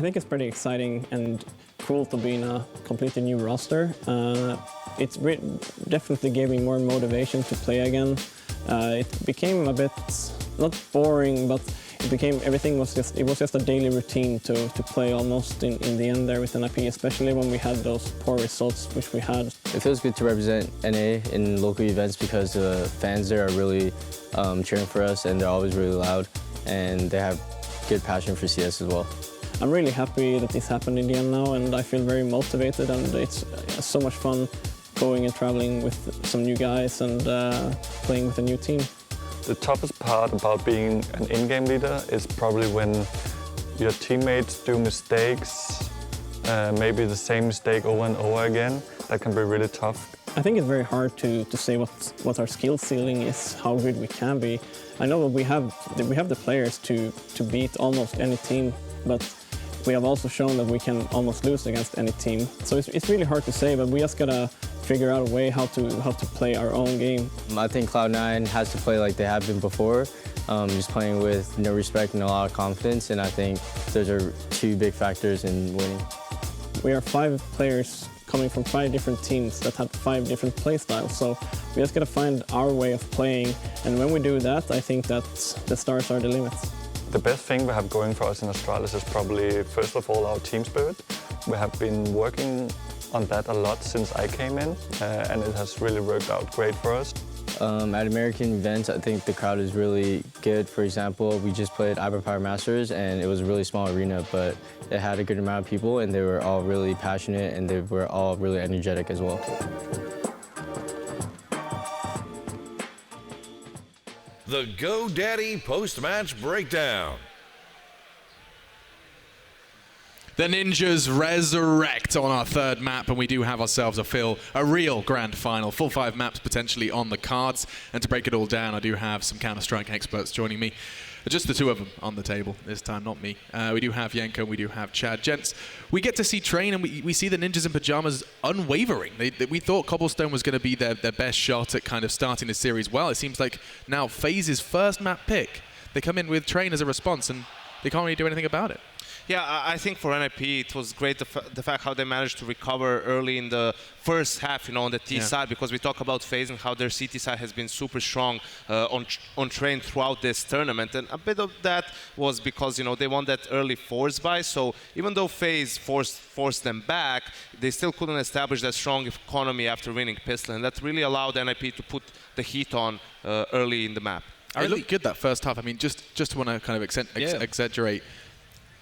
think it's pretty exciting and cool to be in a completely new roster. It definitely gave me more motivation to play again. It became a bit, not boring, but everything was just a daily routine to play almost in the end there with NiP, especially when we had those poor results which we had. It feels good to represent NA in local events because the fans there are really cheering for us, and they're always really loud, and they have good passion for CS as well. I'm really happy that this happened in the end now, and I feel very motivated, and it's so much fun going and traveling with some new guys and playing with a new team. The toughest part about being an in-game leader is probably when your teammates do mistakes, maybe the same mistake over and over again. That can be really tough. I think it's very hard to say what our skill ceiling is, how good we can be. I know that we have the players to beat almost any team, but we have also shown that we can almost lose against any team. So it's really hard to say, but we just gotta figure out a way how to play our own game. I think Cloud9 has to play like they have been before, just playing with no respect and a lot of confidence, and I think those are two big factors in winning. We are 5 players coming from 5 different teams that have 5 different play styles, so we just gotta find our way of playing, and when we do that, I think that the stars are the limits. The best thing we have going for us in Astralis is probably, first of all, our team spirit. We have been working on that a lot since I came in, and it has really worked out great for us. At American events, I think the crowd is really good. For example, we just played Overpass Masters, and it was a really small arena, but it had a good amount of people, and they were all really passionate, and they were all really energetic as well. The GoDaddy post-match breakdown. The Ninjas resurrect on our 3rd map, and we do have ourselves a real grand final. Full 5 maps potentially on the cards. And to break it all down, I do have some Counter-Strike experts joining me. Just the 2 of them on the table this time, not me. We do have Yenko and we do have Chad. Gents, we get to see Train, and we see the Ninjas in Pajamas unwavering. We thought Cobblestone was going to be their best shot at kind of starting the series well. It seems like now FaZe's first map pick, they come in with Train as a response, and they can't really do anything about it. Yeah, I think for NiP it was great the fact how they managed to recover early in the first half, on the T side, because we talk about FaZe and how their CT side has been super strong on Train throughout this tournament, and a bit of that was because they won that early force buy. So even though FaZe forced them back, they still couldn't establish that strong economy after winning Pistol, and that really allowed NiP to put the heat on early in the map. It looked good that first half. I mean, just want to kind of exaggerate.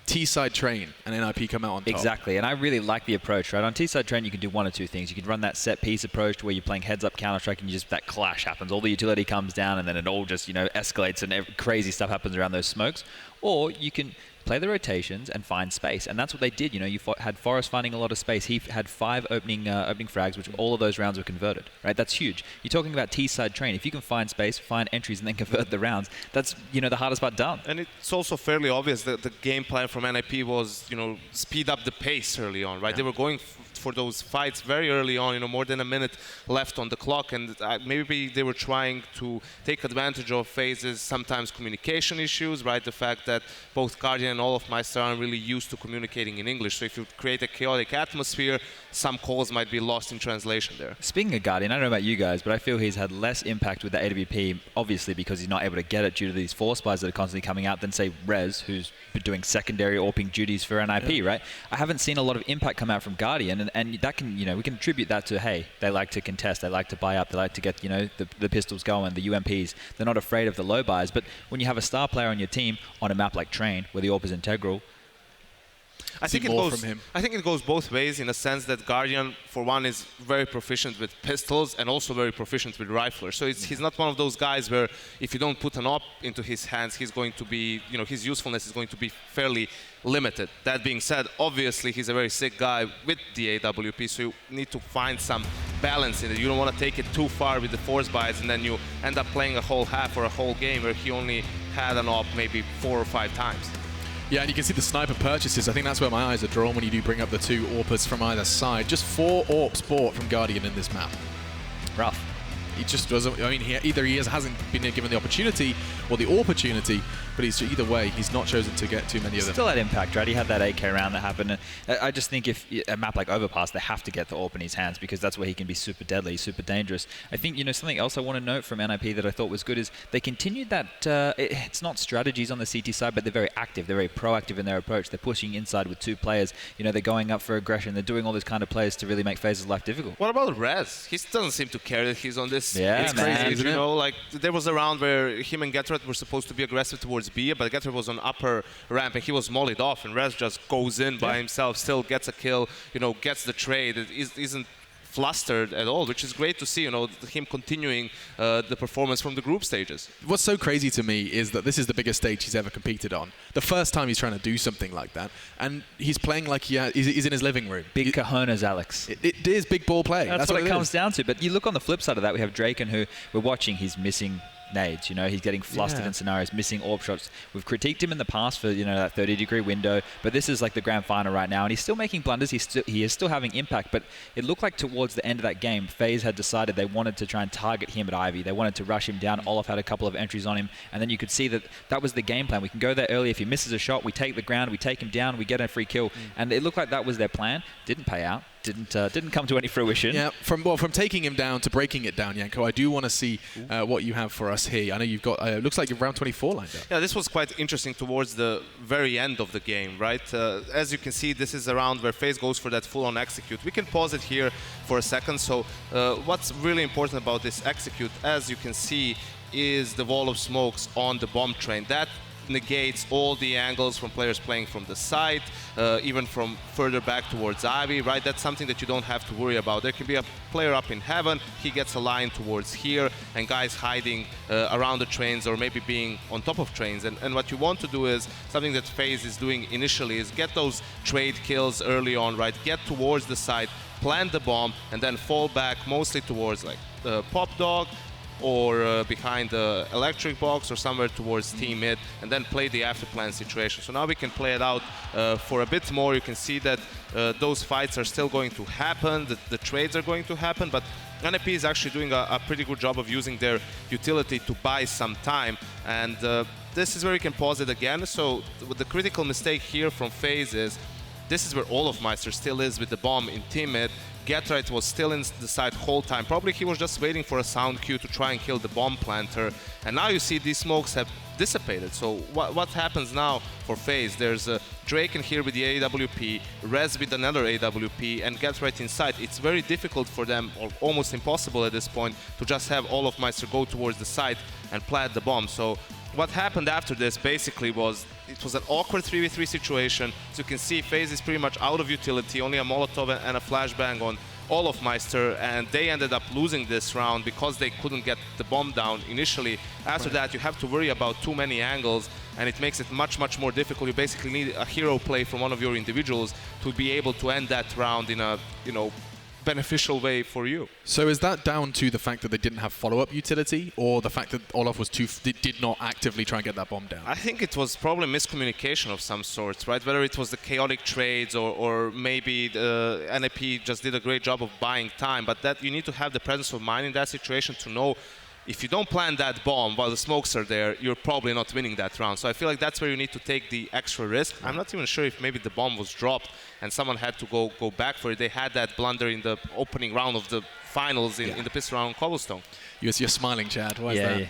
T-side Train and NiP come out on top. Exactly, and I really like the approach, right? On T-side Train, you can do one or two things. You can run that set-piece approach where you're playing heads-up Counter-Strike and that clash happens. All the utility comes down and then it all just, escalates and crazy stuff happens around those smokes. Or you can play the rotations and find space, and that's what they did. You had Forrest finding a lot of space. He had 5 opening frags, which all of those rounds were converted, right? That's huge. You're talking about T-side Train. If you can find space, find entries, and then convert the rounds, that's the hardest part done. And it's also fairly obvious that the game plan from NiP was, speed up the pace early on, right? Yeah. They were going for those fights very early on, more than a minute left on the clock, and maybe they were trying to take advantage of FaZe's sometimes communication issues, right? The fact that both Guardian and all of Meister aren't really used to communicating in English, so if you create a chaotic atmosphere, some calls might be lost in translation there. Speaking of Guardian, I don't know about you guys, but I feel he's had less impact with the AWP, obviously because he's not able to get it due to these force buys that are constantly coming out, than say Rez, who's been doing secondary AWPing duties for NiP, right? I haven't seen a lot of impact come out from Guardian, and that can, we can attribute that to, hey, they like to contest, they like to buy up, they like to get, the pistols going, the UMPs. They're not afraid of the low buys, but when you have a star player on your team on a map like Train, where the AWP is integral, I think it goes both ways, in a sense that Guardian, for one, is very proficient with pistols and also very proficient with riflers. So he's not one of those guys where if you don't put an op into his hands, he's going to be, his usefulness is going to be fairly limited. That being said, obviously he's a very sick guy with the AWP, so you need to find some balance in it. You don't want to take it too far with the force buys, and then you end up playing a whole half or a whole game where he only had an op maybe 4 or 5 times. Yeah, and you can see the sniper purchases. I think that's where my eyes are drawn when you do bring up the 2 AWPers from either side. Just 4 AWPs bought from Guardian in this map. Rough. He just doesn't, either he hasn't been given the opportunity or the opportunity but either way, he's not chosen to get too many of them. Still had impact, right? He had that AK round that happened. And I just think if a map like Overpass, they have to get the AWP in his hands because that's where he can be super deadly, super dangerous. I think, something else I want to note from NiP that I thought was good is they continued that, it's not strategies on the CT side, but they're very active. They're very proactive in their approach. They're pushing inside with 2 players. They're going up for aggression. They're doing all these kind of plays to really make FaZe's life difficult. What about Rez? He doesn't seem to care that he's on this. Yeah, it's crazy, isn't it? Like there was a round where him and Getrat were supposed to be aggressive towards B, but Getrat was on upper ramp and he was mollied off, and Rez just goes in by himself, still gets a kill, gets the trade. It isn't flustered at all, which is great to see, him continuing the performance from the group stages. What's so crazy to me is that this is the biggest stage he's ever competed on. The first time he's trying to do something like that, and he's playing like he's in his living room. Big cojones, Alex. It is big ball play. That's what it comes down to. But you look on the flip side of that, we have Draken, who we're watching, he's missing nades, he's getting flustered in scenarios, missing AWP shots. We've critiqued him in the past for, that 30-degree window, but this is like the grand final right now, and he's still making blunders, he is still having impact, but it looked like towards the end of that game, FaZe had decided they wanted to try and target him at Ivy. They wanted to rush him down. Olaf had a couple of entries on him, and then you could see that was the game plan. We can go there early. If he misses a shot, we take the ground, we take him down, we get a free kill, and it looked like that was their plan. Didn't pay out. Didn't come to any fruition. Yeah, from taking him down to breaking it down, Yanko, I do want to see what you have for us here. I know you've got, looks like you're round 24 lined up. Yeah, this was quite interesting towards the very end of the game, right? As you can see, this is a round where FaZe goes for that full-on execute. We can pause it here for a second. So what's really important about this execute, as you can see, is the wall of smokes on the bomb train. That negates all the angles from players playing from the side, even from further back towards Ivy, right? That's something that you don't have to worry about. There can be a player up in heaven, he gets a line towards here, and guys hiding around the trains or maybe being on top of trains. And what you want to do is, something that FaZe is doing initially, is get those trade kills early on, right? Get towards the side, plant the bomb, and then fall back mostly towards like Pop Dog, or behind the electric box, or somewhere towards team mid, and then play the after plan situation. So now we can play it out for a bit more. You can see that those fights are still going to happen, the trades are going to happen, but NiP is actually doing a pretty good job of using their utility to buy some time, and this is where we can pause it again. So the critical mistake here from FaZe is, this is where Olofmeister still is with the bomb in team mid. Getright was still in the side whole time. Probably he was just waiting for a sound cue to try and kill the bomb planter. And now you see these smokes have dissipated. So what happens now for FaZe? There's Drake in here with the AWP, Rez with another AWP, and Getright inside. It's very difficult for them, or almost impossible at this point, to just have Olofmeister go towards the side and plant the bomb. So what happened after this basically was, it was an awkward 3v3 situation. So you can see FaZe is pretty much out of utility, only a Molotov and a flashbang on Olofmeister, and they ended up losing this round because they couldn't get the bomb down initially. After that, you have to worry about too many angles, and it makes it much more difficult. You basically need a hero play from one of your individuals to be able to end that round in a, beneficial way for you. So is that down to the fact that they didn't have follow-up utility, or the fact that Olaf was did not actively try and get that bomb down? I think it was probably miscommunication of some sorts, right? Whether it was the chaotic trades or maybe the NiP just did a great job of buying time, but that you need to have the presence of mind in that situation to know, if you don't plant that bomb while the smokes are there, you're probably not winning that round. So I feel like that's where you need to take the extra risk. I'm not even sure if maybe the bomb was dropped and someone had to go back for it. They had that blunder in the opening round of the finals in the pistol round on Cobblestone. You're smiling, Chad. Why is that? Yeah.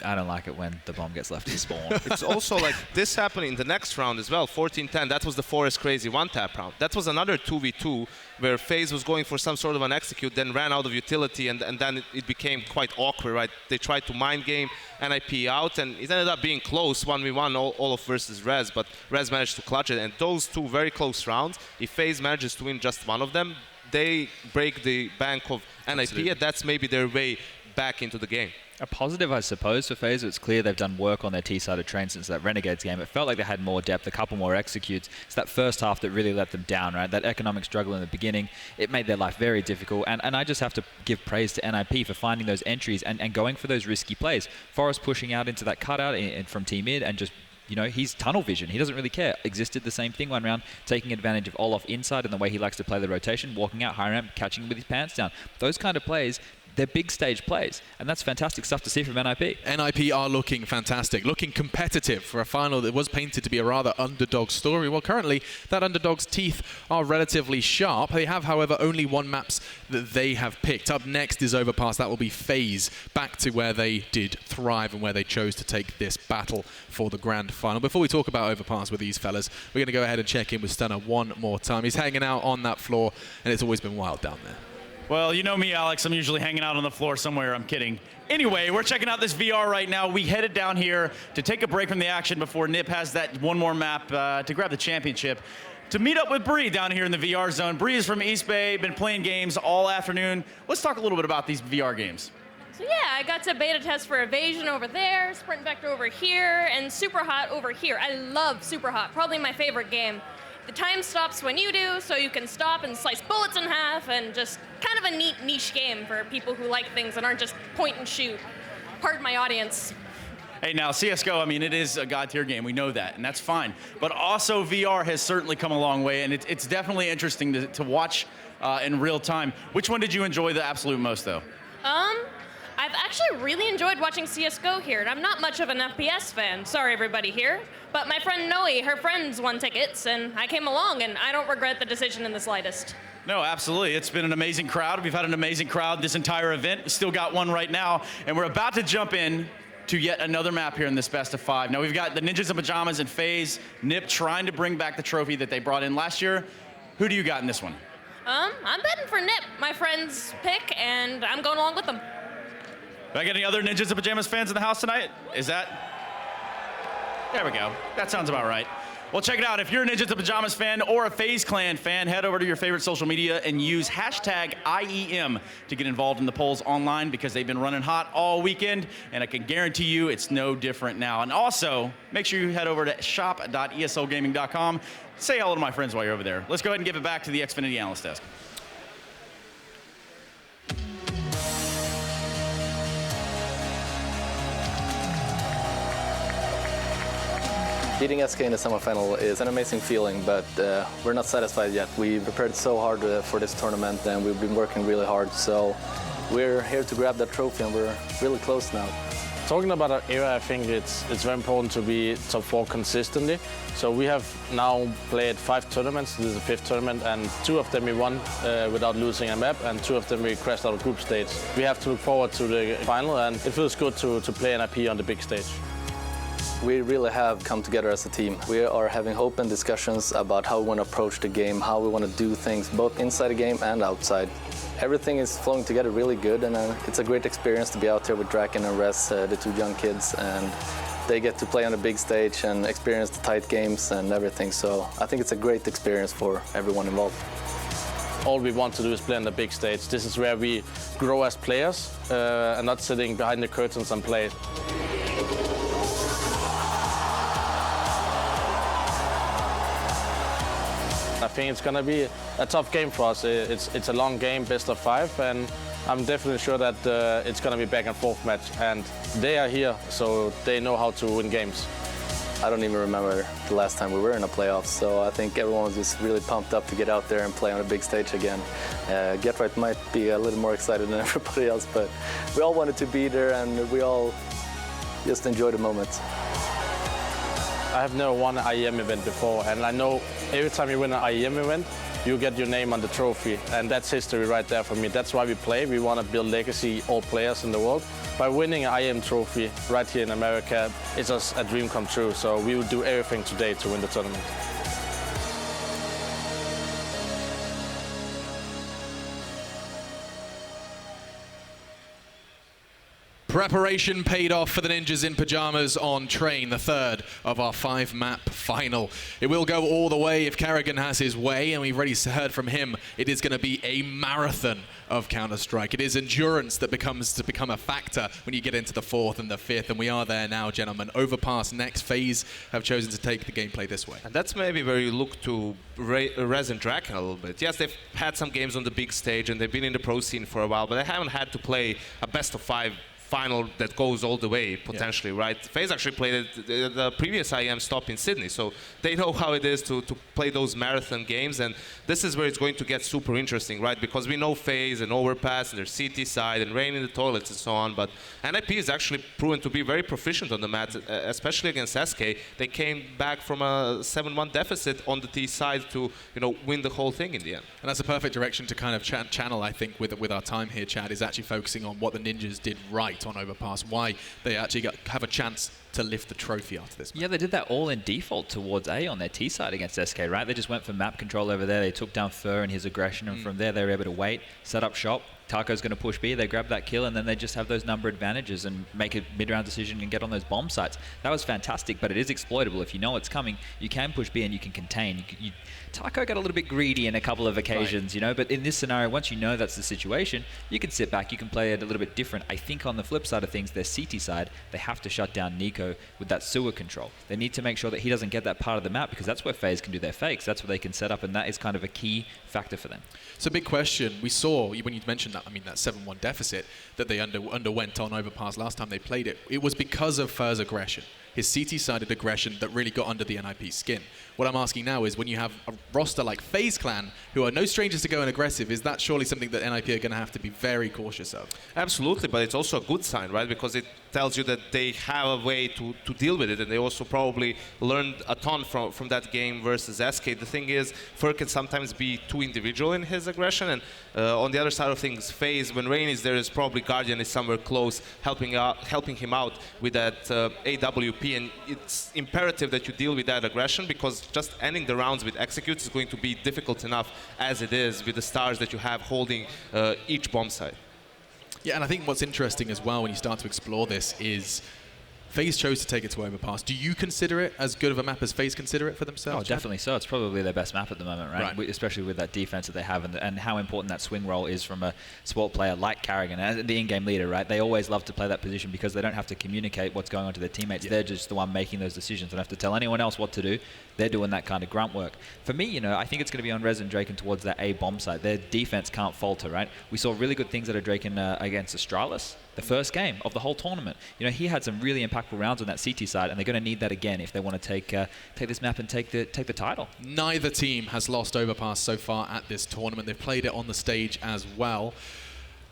I don't like it when the bomb gets left to spawn. It's also like this happened in the next round as well, 14-10. That was the Forest Crazy one-tap round. That was another 2v2 where FaZe was going for some sort of an execute, then ran out of utility, and then it became quite awkward, right? They tried to mind game NiP out, and it ended up being close, 1v1, Olaf versus Rez, but Rez managed to clutch it. And those two very close rounds, if FaZe manages to win just one of them, they break the bank of NiP, and that's maybe their way back into the game. A positive, I suppose, for FaZe. It's clear they've done work on their T-side of train since that Renegades game. It felt like they had more depth, a couple more executes. It's that first half that really let them down, right? That economic struggle in the beginning, it made their life very difficult. And I just have to give praise to NiP for finding those entries and going for those risky plays. Forrest pushing out into that cutout from Team Mid and just, he's tunnel vision. He doesn't really care. Existed the same thing one round, taking advantage of Olaf inside and the way he likes to play the rotation, walking out high ramp, catching him with his pants down. Those kind of plays, they're big stage plays. And that's fantastic stuff to see from NiP. NiP are looking fantastic, looking competitive for a final that was painted to be a rather underdog story. Well, currently, that underdog's teeth are relatively sharp. They have, however, only one maps that they have picked. Up next is Overpass. That will be FaZe, back to where they did thrive and where they chose to take this battle for the grand final. Before we talk about Overpass with these fellas, we're going to go ahead and check in with Stunner one more time. He's hanging out on that floor, and it's always been wild down there. Well, you know me, Alex. I'm usually hanging out on the floor somewhere. I'm kidding. Anyway, we're checking out this VR right now. We headed down here to take a break from the action before NiP has that one more map to grab the championship. To meet up with Bree down here in the VR zone. Bree is from East Bay, been playing games all afternoon. Let's talk a little bit about these VR games. So yeah, I got to beta test for Evasion over there, Sprint Vector over here, and Super Hot over here. I love Super Hot, probably my favorite game. The time stops when you do, so you can stop and slice bullets in half, and just kind of a neat niche game for people who like things that aren't just point and shoot. Pardon my audience. Hey, now, CSGO, I mean, it is a God-tier game. We know that, and that's fine. But also, VR has certainly come a long way, and it's definitely interesting to watch in real time. Which one did you enjoy the absolute most, though? I've actually really enjoyed watching CSGO here, and I'm not much of an FPS fan. Sorry, everybody here. But my friend Noe, her friends won tickets, and I came along, and I don't regret the decision in the slightest. No, absolutely. It's been an amazing crowd. We've had an amazing crowd this entire event. We still got one right now, and we're about to jump in to yet another map here in this best of 5. Now, we've got the Ninjas in Pajamas and FaZe, NiP trying to bring back the trophy that they brought in last year. Who do you got in this one? I'm betting for NiP, my friend's pick, and I'm going along with them. Do I get any other Ninjas in Pajamas fans in the house tonight? Is that? There we go. That sounds about right. Well, check it out. If you're a Ninjas in Pajamas fan or a FaZe Clan fan, head over to your favorite social media and use hashtag IEM to get involved in the polls online, because they've been running hot all weekend, and I can guarantee you it's no different now. And also, make sure you head over to shop.eslgaming.com. Say hello to my friends while you're over there. Let's go ahead and give it back to the Xfinity Analyst Desk. Beating SK in the semifinal is an amazing feeling, but we're not satisfied yet. We prepared so hard for this tournament, and we've been working really hard. So we're here to grab that trophy, and we're really close now. Talking about our era, I think it's very important to be top 4 consistently. So we have now played 5 tournaments. This is the 5th tournament, and 2 of them we won without losing a map, and 2 of them we crashed out of group stage. We have to look forward to the final, and it feels good to play NiP on the big stage. We really have come together as a team. We are having open discussions about how we want to approach the game, how we want to do things both inside the game and outside. Everything is flowing together really good, and it's a great experience to be out here with Draken and Rez, the 2 young kids, and they get to play on a big stage and experience the tight games and everything. So I think it's a great experience for everyone involved. All we want to do is play on the big stage. This is where we grow as players and not sitting behind the curtains and play. I think it's going to be a tough game for us. It's a long game, best of 5, and I'm definitely sure that it's going to be back and forth match. And they are here, so they know how to win games. I don't even remember the last time we were in a playoff, so I think everyone was just really pumped up to get out there and play on a big stage again. Get Right might be a little more excited than everybody else, but we all wanted to be there, and we all just enjoy the moment. I have never won an IEM event before, and I know every time you win an IEM event, you get your name on the trophy, and that's history right there for me. That's why we play. We want to build legacy, all players in the world. By winning an IEM trophy right here in America, it's just a dream come true. So we will do everything today to win the tournament. Preparation paid off for the Ninjas in Pajamas on Train, the 3rd of our 5-map final. It will go all the way if Kerrigan has his way, and we've already heard from him. It is going to be a marathon of Counter-Strike. It is endurance that becomes a factor when you get into the 4th and the 5th, and we are there now, gentlemen. Overpass next. FaZe have chosen to take the gameplay this way. And that's maybe where you look to Rez and Draken a little bit. Yes, they've had some games on the big stage, and they've been in the pro scene for a while, but they haven't had to play a best of 5 final that goes all the way, potentially, right? FaZe actually played the previous IEM stop in Sydney, so they know how it is to play those marathon games, and this is where it's going to get super interesting, right? Because we know FaZe and Overpass and their CT side and Rain in the toilets and so on, but NiP is actually proven to be very proficient on the mat, especially against SK. They came back from a 7-1 deficit on the T side to, win the whole thing in the end. And that's a perfect direction to kind of channel, I think, with our time here, Chad, is actually focusing on what the Ninjas did right on Overpass, why they actually have a chance to lift the trophy after this match. Yeah, they did that all in default towards A on their T side against SK, right? They just went for map control over there. They took down Fur and his aggression, and from there they were able to wait, set up shop. Taco's going to push B, they grab that kill, and then they just have those number advantages and make a mid-round decision and get on those bomb sites. That was fantastic, but it is exploitable. If you know it's coming, you can push B and you can contain. Taco got a little bit greedy in a couple of occasions, but in this scenario, once you know that's the situation, you can sit back, you can play it a little bit different. I think on the flip side of things, their CT side, they have to shut down Nico with that sewer control. They need to make sure that he doesn't get that part of the map, because that's where FaZe can do their fakes. That's where they can set up, and that is kind of a key factor for them. It's a big question. We saw, when you mentioned that, that 7-1 deficit that they underwent on Overpass last time they played it, it was because of Fur's aggression. His CT-sided aggression that really got under the NiP skin. What I'm asking now is, when you have a roster like FaZe Clan, who are no strangers to going aggressive, is that surely something that NiP are going to have to be very cautious of? Absolutely, but it's also a good sign, right? Because it tells you that they have a way to deal with it, and they also probably learned a ton from that game versus SK. The thing is, Fur can sometimes be too individual in his aggression, and on the other side of things, FaZe, when Rain is there, is probably Guardian is somewhere close, helping him out with that AWP, and it's imperative that you deal with that aggression, because just ending the rounds with executes is going to be difficult enough as it is with the stars that you have holding each bomb site. Yeah, and I think what's interesting as well when you start to explore this is FaZe chose to take it to Overpass. Do you consider it as good of a map as FaZe consider it for themselves? Oh, definitely so. It's probably their best map at the moment, right? Especially with that defense that they have, and how important that swing role is from a support player like Carrigan, as the in-game leader, right? They always love to play that position because they don't have to communicate what's going on to their teammates. Yeah. They're just the one making those decisions. They don't have to tell anyone else what to do. They're doing that kind of grunt work. For me, I think it's going to be on Rez and Draken towards that A bomb site. Their defense can't falter, right? We saw really good things out of Draken against Astralis. The first game of the whole tournament. He had some really impactful rounds on that CT side, and they're going to need that again if they want to take this map and take the title. Neither team has lost Overpass so far at this tournament. They've played it on the stage as well.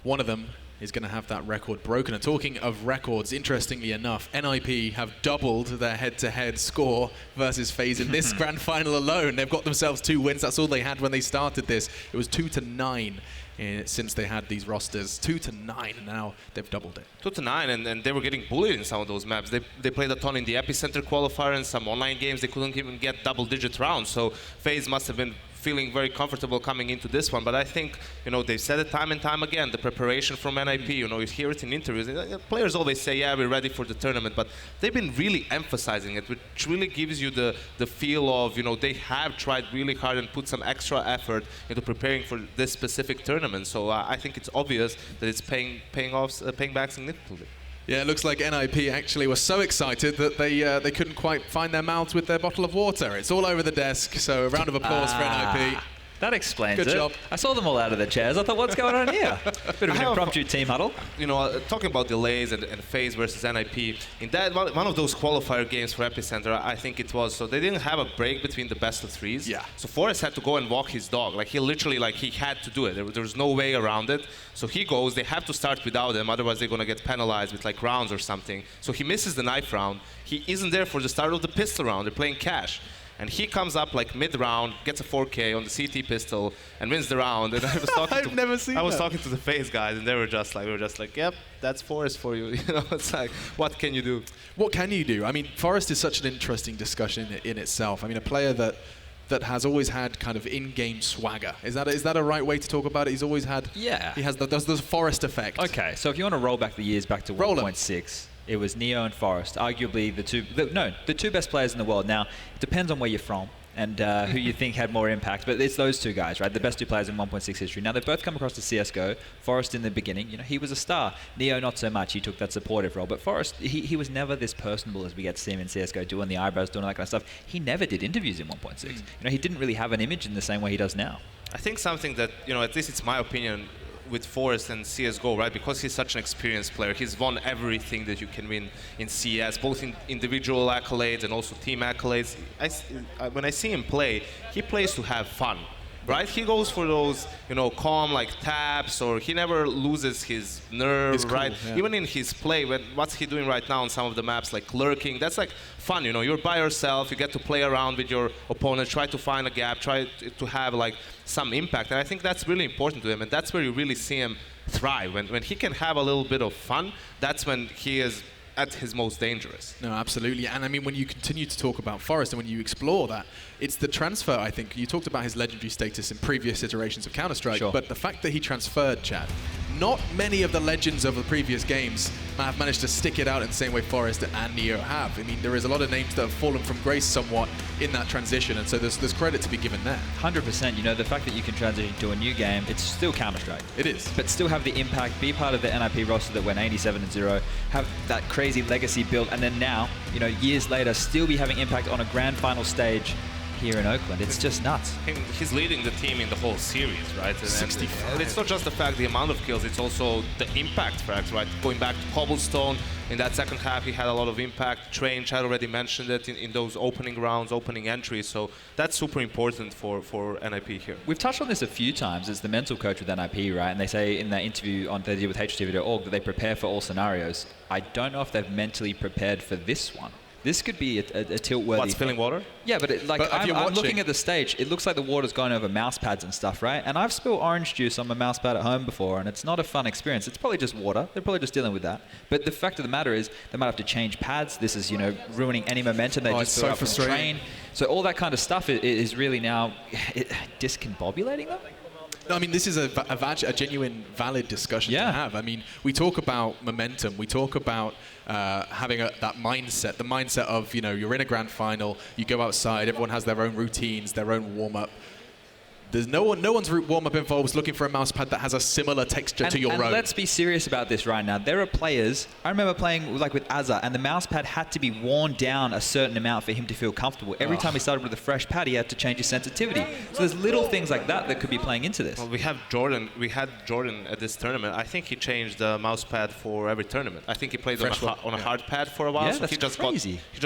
One of them is going to have that record broken. And talking of records, interestingly enough, NiP have doubled their head-to-head score versus FaZe in this grand final alone. They've got themselves 2 wins. That's all they had when they started this. It was 2-9. Since they had these rosters, 2-9, and now they've doubled it. 2-9, and they were getting bullied in some of those maps. They played a ton in the Epicenter qualifier and some online games. They couldn't even get double-digit rounds, so FaZe must have been feeling very comfortable coming into this one. But I think, they've said it time and time again, the preparation from NiP, you hear it in interviews. Players always say, yeah, we're ready for the tournament, but they've been really emphasizing it, which really gives you the feel of, they have tried really hard and put some extra effort into preparing for this specific tournament. So I think it's obvious that it's paying back significantly. Yeah, it looks like NiP actually were so excited that they couldn't quite find their mouths with their bottle of water. It's all over the desk, so a round of applause for NiP. That explains it. Good job. I saw them all out of their chairs. I thought, what's going on here? Bit of an impromptu team huddle. Talking about delays and FaZe versus NiP, in that one of those qualifier games for Epicenter, I think it was, so they didn't have a break between the best of threes. Yeah. So Forrest had to go and walk his dog. He literally, he had to do it. There was no way around it. So he goes, they have to start without him, otherwise they're going to get penalized with rounds or something. So he misses the knife round. He isn't there for the start of the pistol round. They're playing cash. And he comes up mid-round, gets a 4K on the CT pistol, and wins the round. And I was talking talking to the FaZe guys, and they were just like, yep, that's Forrest for you. It's what can you do? What can you do? Forrest is such an interesting discussion in itself. A player that has always had kind of in-game swagger. Is that a right way to talk about it? He's always had. Yeah. He has the Forrest effect. Okay, so if you want to roll back the years back to 1.6. It was Neo and Forrest, arguably the two best players in the world. Now, it depends on where you're from and who you think had more impact, but it's those two guys, right? The best 2 players in 1.6 history. Now, they've both come across to CSGO. Forrest in the beginning, he was a star. Neo, not so much. He took that supportive role. But Forrest, he was never this personable as we get to see him in CSGO, doing the eyebrows, doing all that kind of stuff. He never did interviews in 1.6. He didn't really have an image in the same way he does now. I think something that, at least it's my opinion, with Forest and CSGO, right? Because he's such an experienced player, he's won everything that you can win in CS, both in individual accolades and also team accolades. When I see him play, he plays to have fun. Right, he goes for those, calm like taps, or he never loses his nerve. Cool, right, yeah. Even in his play, what's he doing right now on some of the maps, like lurking? That's like fun. You're by yourself. You get to play around with your opponent, try to find a gap, try to have like some impact. And I think that's really important to him, and that's where you really see him thrive. When he can have a little bit of fun, that's when he is at his most dangerous. No, absolutely. And I mean, when you continue to talk about Forest and when you explore that, it's the transfer, I think. You talked about his legendary status in previous iterations of Counter-Strike, sure. But the fact that he transferred, Chad, not many of the legends of the previous games have managed to stick it out in the same way Forest and Neo have. I mean, there is a lot of names that have fallen from grace somewhat in that transition, and so there's credit to be given there. 100%. The fact that you can transition to a new game, it's still Counter-Strike. It is. But still have the impact, be part of the NiP roster that went 87-0, have that crazy legacy build, and then now, years later, still be having impact on a grand final stage here in Oakland. It's just nuts. He's leading the team in the whole series, right? 65. And it's not just the amount of kills, it's also the impact facts, right? Going back to Cobblestone, in that second half he had a lot of impact. Train, Chad already mentioned it in those opening rounds, opening entries, so that's super important for NiP here. We've touched on this a few times as the mental coach with NiP, right? And they say in that interview they did with HTV.org that they prepare for all scenarios. I don't know if they've mentally prepared for this one. This could be a tilt-worthy. What, spilling water? Yeah, but I'm looking at the stage. It looks like the water's going over mouse pads and stuff, right? And I've spilled orange juice on my mouse pad at home before, and it's not a fun experience. It's probably just water. They're probably just dealing with that. But the fact of the matter is, they might have to change pads. This is, ruining any momentum they just threw up from train. So all that kind of stuff is really now discombobulating them. No, I mean, this is a genuine, valid discussion to have. I mean, we talk about momentum. We talk about having that mindset, the mindset of, you're in a grand final, you go outside, everyone has their own routines, their own warm-up. There's no one's warm-up involves looking for a mouse pad that has a similar texture to your own. And let's be serious about this right now. There are players, I remember playing like with Azza, and the mouse pad had to be worn down a certain amount for him to feel comfortable. Every time he started with a fresh pad, he had to change his sensitivity. So there's little things like that could be playing into this. Well, we had Jordan at this tournament. I think he changed the mouse pad for every tournament. I think he played on a hard pad for a while. Yeah, so that's he just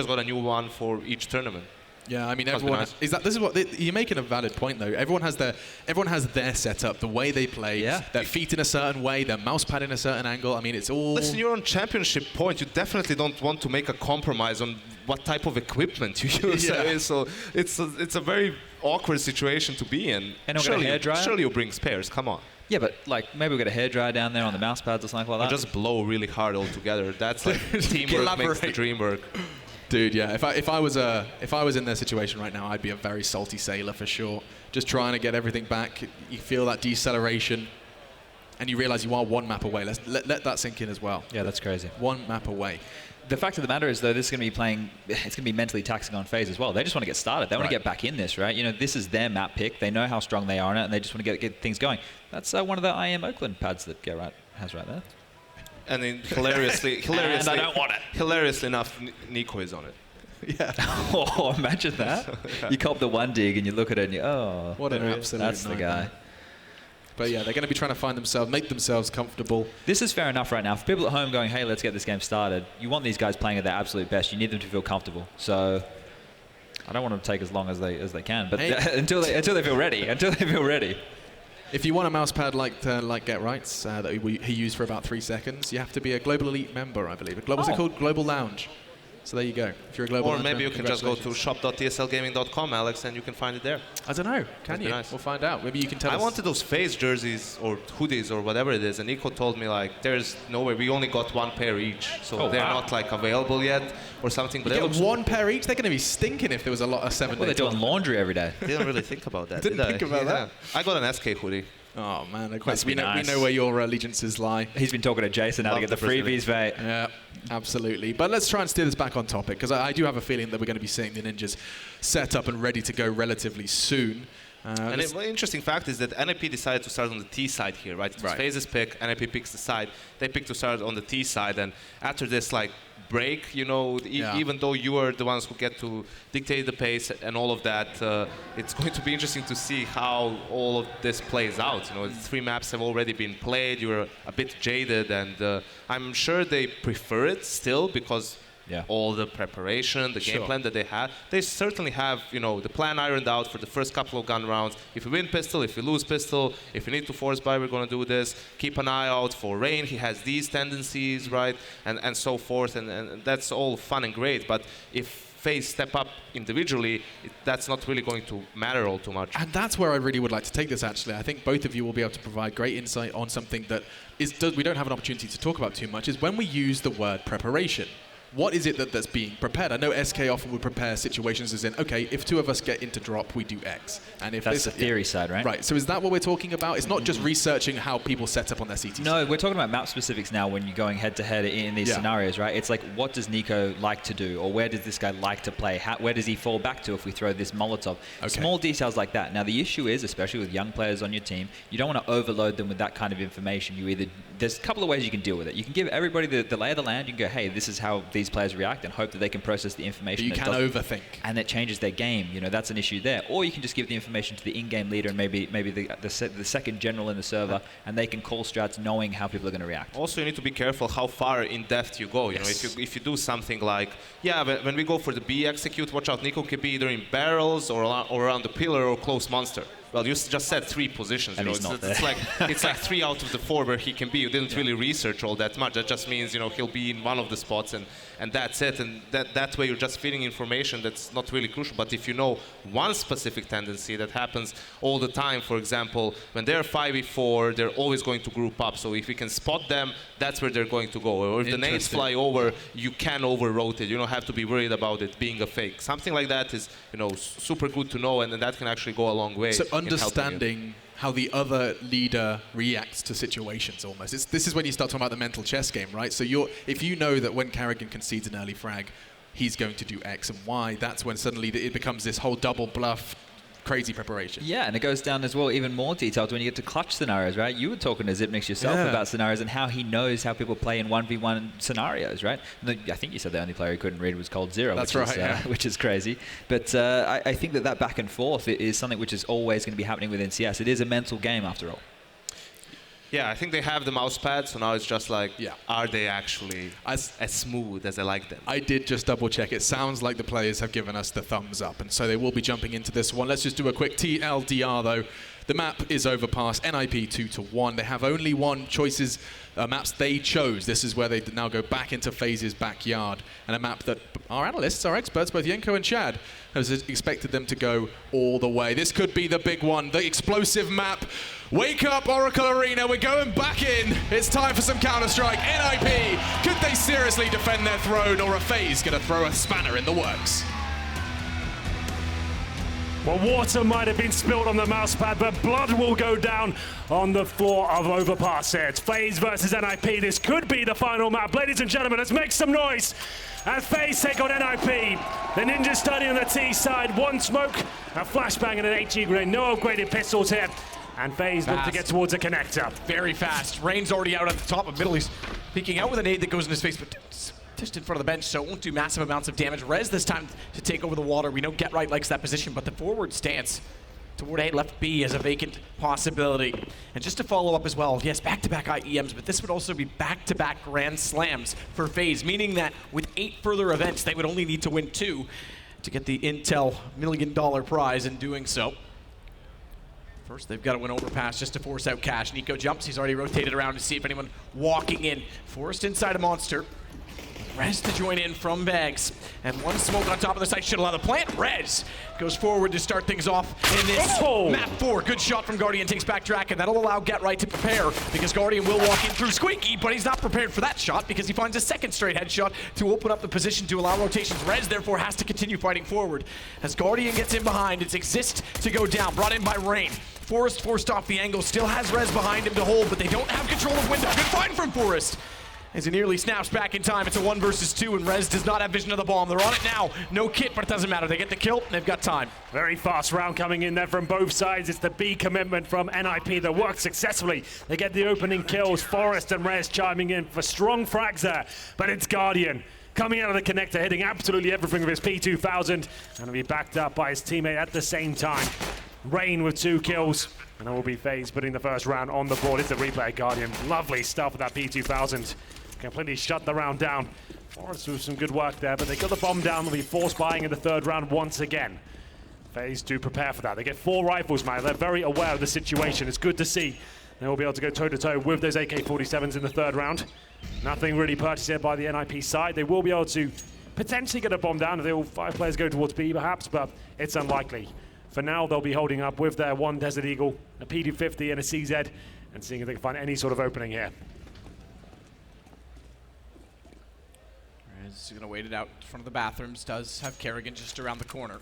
got a new one for each tournament. Yeah, I mean, everyone you're making a valid point though. Everyone has their setup, the way they play, their feet in a certain way, their mouse pad in a certain angle. I mean, it's all. Listen, you're on championship point. You definitely don't want to make a compromise on what type of equipment you use. Yeah. So it's a very awkward situation to be in. And surely, a hairdryer? Surely you bring spares. Come on. Yeah, but maybe we'll get a hairdryer down there on the mouse pads or something like that. Or just blow really hard altogether. That's like teamwork makes the dream work. Dude, yeah. If I was in their situation right now, I'd be a very salty sailor for sure. Just trying to get everything back. You feel that deceleration, and you realize you are one map away. Let that sink in as well. Yeah, that's crazy. One map away. The fact of the matter is, though, this is going to be it's going to be mentally taxing on FaZe as well. They just want to get started. They want to get back in this, right? This is their map pick. They know how strong they are in it, and they just want to get things going. That's one of the IEM Oakland pads that has right there. And then hilariously and I don't want it. Hilariously enough, Nico is on it. Yeah. Oh, imagine that. You cop the one dig and you look at it and what an absolute that's nightmare. the guy. But yeah, they're going to be trying to make themselves comfortable. This is fair enough right now. For people at home going, hey, let's get this game started, you want these guys playing at their absolute best. You need them to feel comfortable. So I don't want them to take as long as they can, but until they feel ready. If you want a mouse pad like Get Right's that he used for about 3 seconds, you have to be a Global Elite member, I believe. What's it called? Global Lounge. So there you go. If you're a Global Or maybe you can just go to shop.tslgaming.com, Alex, and you can find it there. I don't know. Can you? Nice. We'll find out. Maybe you can tell us. I wanted those FaZe jerseys or hoodies or whatever it is, and Nico told me there's no way. We only got one pair each, so they're not available yet or something. But you get one pair each. They're going to be stinking if there was a lot of 7 days. Well, they're doing laundry every day. Didn't really think about that. Didn't think about that. I got an SK hoodie. Oh man, we know where your allegiances lie. He's been talking to Jason now to get the freebies, mate. Yeah, absolutely. But let's try and steer this back on topic, because I do have a feeling that we're going to be seeing the Ninjas set up and ready to go relatively soon. And an interesting fact is that NiP decided to start on the T side here, right? It was FaZe's pick, NiP picks the side. They picked to start on the T side, and after this like break, you know, even though you are the ones who get to dictate the pace and all of that, it's going to be interesting to see how all of this plays out. You know, 3 maps have already been played. You're a bit jaded, and I'm sure they prefer it still because all the preparation, the game plan that they had, they certainly have, you know, the plan ironed out for the first couple of gun rounds. If we win pistol, if we lose pistol, if we need to force buy, we're going to do this. Keep an eye out for Rain. He has these tendencies, right, and so forth, and that's all fun and great. But if FaZe step up individually, that's not really going to matter all too much. And that's where I really would like to take this, actually. I think both of you will be able to provide great insight on something that we don't have an opportunity to talk about too much, is when we use the word preparation. What is it that's being prepared? I know SK often would prepare situations as in, okay, if 2 of us get into drop, we do X. And if that's the theory side, right? Right. So is that what we're talking about? It's not just researching how people set up on their CT. No, we're talking about map specifics now when you're going head-to-head in these scenarios, right? It's like, what does NiKo like to do? Or where does this guy like to play? Where does he fall back to if we throw this Molotov? Okay. Small details like that. Now, the issue is, especially with young players on your team, you don't want to overload them with that kind of information. There's a couple of ways you can deal with it. You can give everybody the lay of the land. You can go, hey, this is how these players react, and hope that they can process the information. But you can overthink. And that changes their game. You know, that's an issue there. Or you can just give the information to the in-game leader and maybe the second general in the server, and they can call strats knowing how people are going to react. Also, you need to be careful how far in depth you go. You know, if you do something like, when we go for the B execute, watch out, NiKo can be either in barrels or around the pillar or close monster. Well, you just said 3 positions. You know, it's like 3 out of the 4 where he can be. You didn't really research all that much. That just means, you know, he'll be in one of the spots, and that's it. And that way you're just feeding information that's not really crucial. But if you know one specific tendency that happens all the time, for example, when they're 5v4, they're always going to group up. So if we can spot them, that's where they're going to go. Or if the nades fly over, you can over-rotate. You don't have to be worried about it being a fake. Something like that is, you know, super good to know, and that can actually go a long way. So understanding how the other leader reacts to situations almost. This is when you start talking about the mental chess game, right? So if you know that when Carrigan concedes an early frag, he's going to do X and Y, that's when suddenly it becomes this whole double bluff, crazy preparation. Yeah, and it goes down as well, even more detailed when you get to clutch scenarios, right? You were talking to Zipnix yourself about scenarios and how he knows how people play in 1v1 scenarios, right? I think you said the only player he couldn't read was Cold Zero, which is crazy. But I think that back and forth is something which is always going to be happening within CS. It is a mental game after all. Yeah, I think they have the mouse pad, so now it's just like, are they actually as smooth as I like them? I did just double check. It sounds like the players have given us the thumbs up, and so they will be jumping into this one. Let's just do a quick TLDR though. The map is Overpass, NiP 2-1. They have only 1 choices, maps they chose. This is where they now go back into FaZe's backyard, and a map that our analysts, our experts, both Yenko and Chad, has expected them to go all the way. This could be the big one, the explosive map. Wake up, Oracle Arena, we're going back in. It's time for some Counter-Strike. NiP, could they seriously defend their throne, or are FaZe going to throw a spanner in the works? Well, water might have been spilled on the mousepad, but blood will go down on the floor of Overpass here. It's FaZe versus NiP. This could be the final map. Ladies and gentlemen, let's make some noise as FaZe take on NiP. The Ninja study on the T side. 1 smoke, a flashbang, and an HE grenade. No upgraded pistols here. And FaZe look to get towards a connector. Very fast. Rain's already out at the top of middle. He's peeking out with a nade that goes in his face, but just in front of the bench, so it won't do massive amounts of damage. Rez this time to take over the water. We know Get Right likes that position, but the forward stance toward A left B is a vacant possibility. And just to follow up as well, yes, back-to-back IEMs, but this would also be back-to-back Grand Slams for FaZe, meaning that with 8 further events, they would only need to win 2 to get the Intel $1 million prize in doing so. First, they've got to win Overpass just to force out cash. NiKo jumps. He's already rotated around to see if anyone walking in. Forced inside a monster. Rez to join in from Bags. And 1 smoke on top of the site should allow the plant. Rez goes forward to start things off in this map 4. Good shot from Guardian, takes back track, and that'll allow Get Right to prepare because Guardian will walk in through Squeaky, but he's not prepared for that shot because he finds a second straight headshot to open up the position to allow rotations. Rez therefore has to continue fighting forward. As Guardian gets in behind, it's Exist to go down, brought in by Rain. Forrest forced off the angle, still has Rez behind him to hold, but they don't have control of window. Good find from Forrest. As he nearly snaps back in time. It's a 1 versus 2, and Rez does not have vision of the bomb. They're on it now. No kit, but it doesn't matter. They get the kill, and they've got time. Very fast round coming in there from both sides. It's the B commitment from NiP that worked successfully. They get the opening kills. Forrest and Rez chiming in for strong frags there, but it's Guardian coming out of the connector, hitting absolutely everything with his P2000, and will be backed up by his teammate at the same time. Rain with 2 kills, and it will be FaZe putting the first round on the board. It's a replay, Guardian. Lovely stuff with that P2000. Completely shut the round down. Forrest with some good work there, but they got the bomb down. They'll be force buying in the 3rd round once again. FaZe do prepare for that. They get 4 rifles, man. They're very aware of the situation. It's good to see. They will be able to go toe-to-toe with those AK-47s in the 3rd round. Nothing really purchased here by the NiP side. They will be able to potentially get a bomb down if they all 5 players go towards B, perhaps, but it's unlikely. For now, they'll be holding up with their 1 Desert Eagle, a PD-50 and a CZ, and seeing if they can find any sort of opening here. Rez is going to wait it out in front of the bathrooms. Does have Kerrigan just around the corner.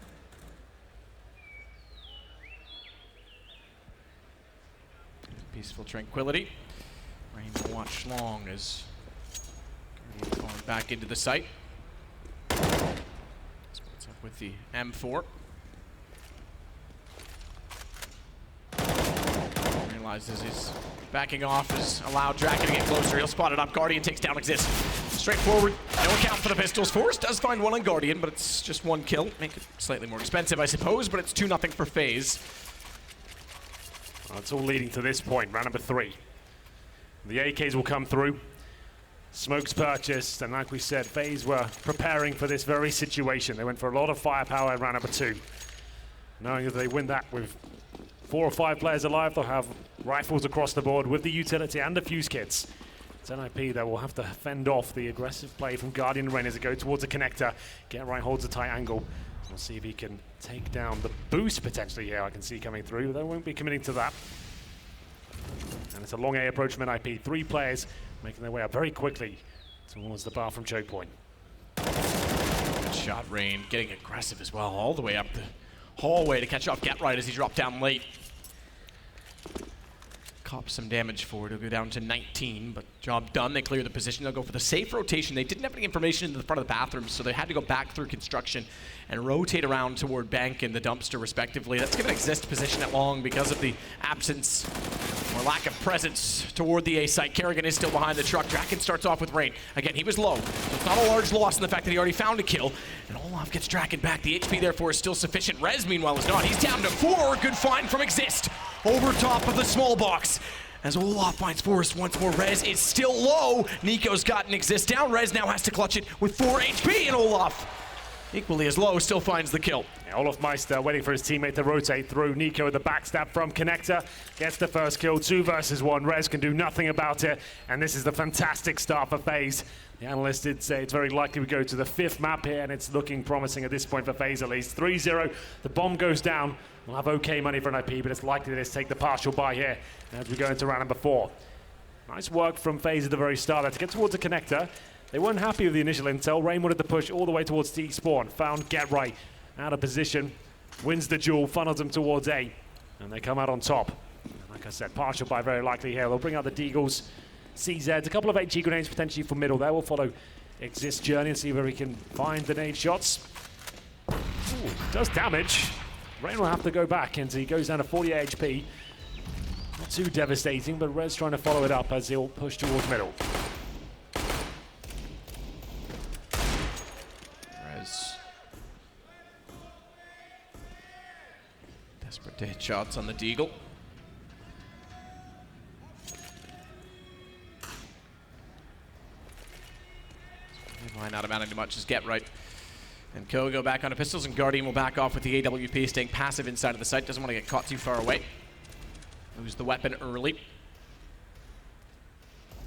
Peaceful tranquility. Rain will watch long as Guardian falling back into the site. Splits up with the M4. Realizes he's backing off, is allowed Draken to get closer. He'll spot it up. Guardian takes down Exist. Straightforward, no account for the pistols. Forrest does find 1 on Guardian, but it's just 1 kill. Make it slightly more expensive, I suppose, but it's 2-0 for FaZe. Well, it's all leading to this point, round number 3. The AKs will come through. Smokes purchased, and like we said, FaZe were preparing for this very situation. They went for a lot of firepower in round number 2. Knowing that they win that with 4 or 5 players alive, they'll have rifles across the board with the utility and the fuse kits. It's NiP that will have to fend off the aggressive play from Guardian Rain as they go towards the connector. Get right, holds a tight angle. We'll see if he can take down the boost potentially here. I can see coming through. They won't be committing to that. And it's a long A approach from NiP. 3 players making their way up very quickly towards the bathroom choke point. Good shot, Rain. Getting aggressive as well, all the way up the hallway to catch off Getright as he dropped down late. Cop some damage for it. He'll go down to 19, but job done. They clear the position. They'll go for the safe rotation. They didn't have any information in the front of the bathroom, so they had to go back through construction and rotate around toward bank and the dumpster, respectively. That's going to exist position at long because of the absence or lack of presence toward the A site. Kerrigan is still behind the truck. Draken starts off with Rain. Again, he was low, so it's not a large loss in the fact that he already found a kill. And Olaf gets Draken back. The HP, therefore, is still sufficient. Rez, meanwhile, is not. He's down to 4. Good find from Exist. Over top of the small box. As Olaf finds Forrest once more. Rez is still low. Nico's gotten Exist down. Rez now has to clutch it with 4 HP, and Olaf, equally as low, still finds the kill. Yeah, Olaf Meister waiting for his teammate to rotate through. Nico with the backstab from Connector gets the first kill. 2 versus 1. Rez can do nothing about it, and this is the fantastic start for FaZe. The analyst did say it's very likely we go to the 5th map here, and it's looking promising at this point for FaZe at least. 3-0, the bomb goes down. We'll have okay money for NiP, but it's likely that it's take the partial buy here as we go into round number 4. Nice work from FaZe at the very start there to get towards the connector. They weren't happy with the initial intel. Rain wanted to push all the way towards T spawn. Found Getright out of position, wins the duel, funnels them towards A, and they come out on top. And like I said, partial buy very likely here. They'll bring out the Deagles, CZs, a couple of HE grenades potentially for middle there. We'll follow Exist journey and see where he can find the nade shots. Ooh, does damage. Rain will have to go back, and he goes down to 48 HP. Not too devastating, but Rez trying to follow it up as he'll push towards middle. Rez. Desperate to hit shots on the Deagle. Might not amounting to much as Getright and Co go back onto pistols, and Guardian will back off with the AWP, staying passive inside of the site. Doesn't want to get caught too far away. Lose the weapon early.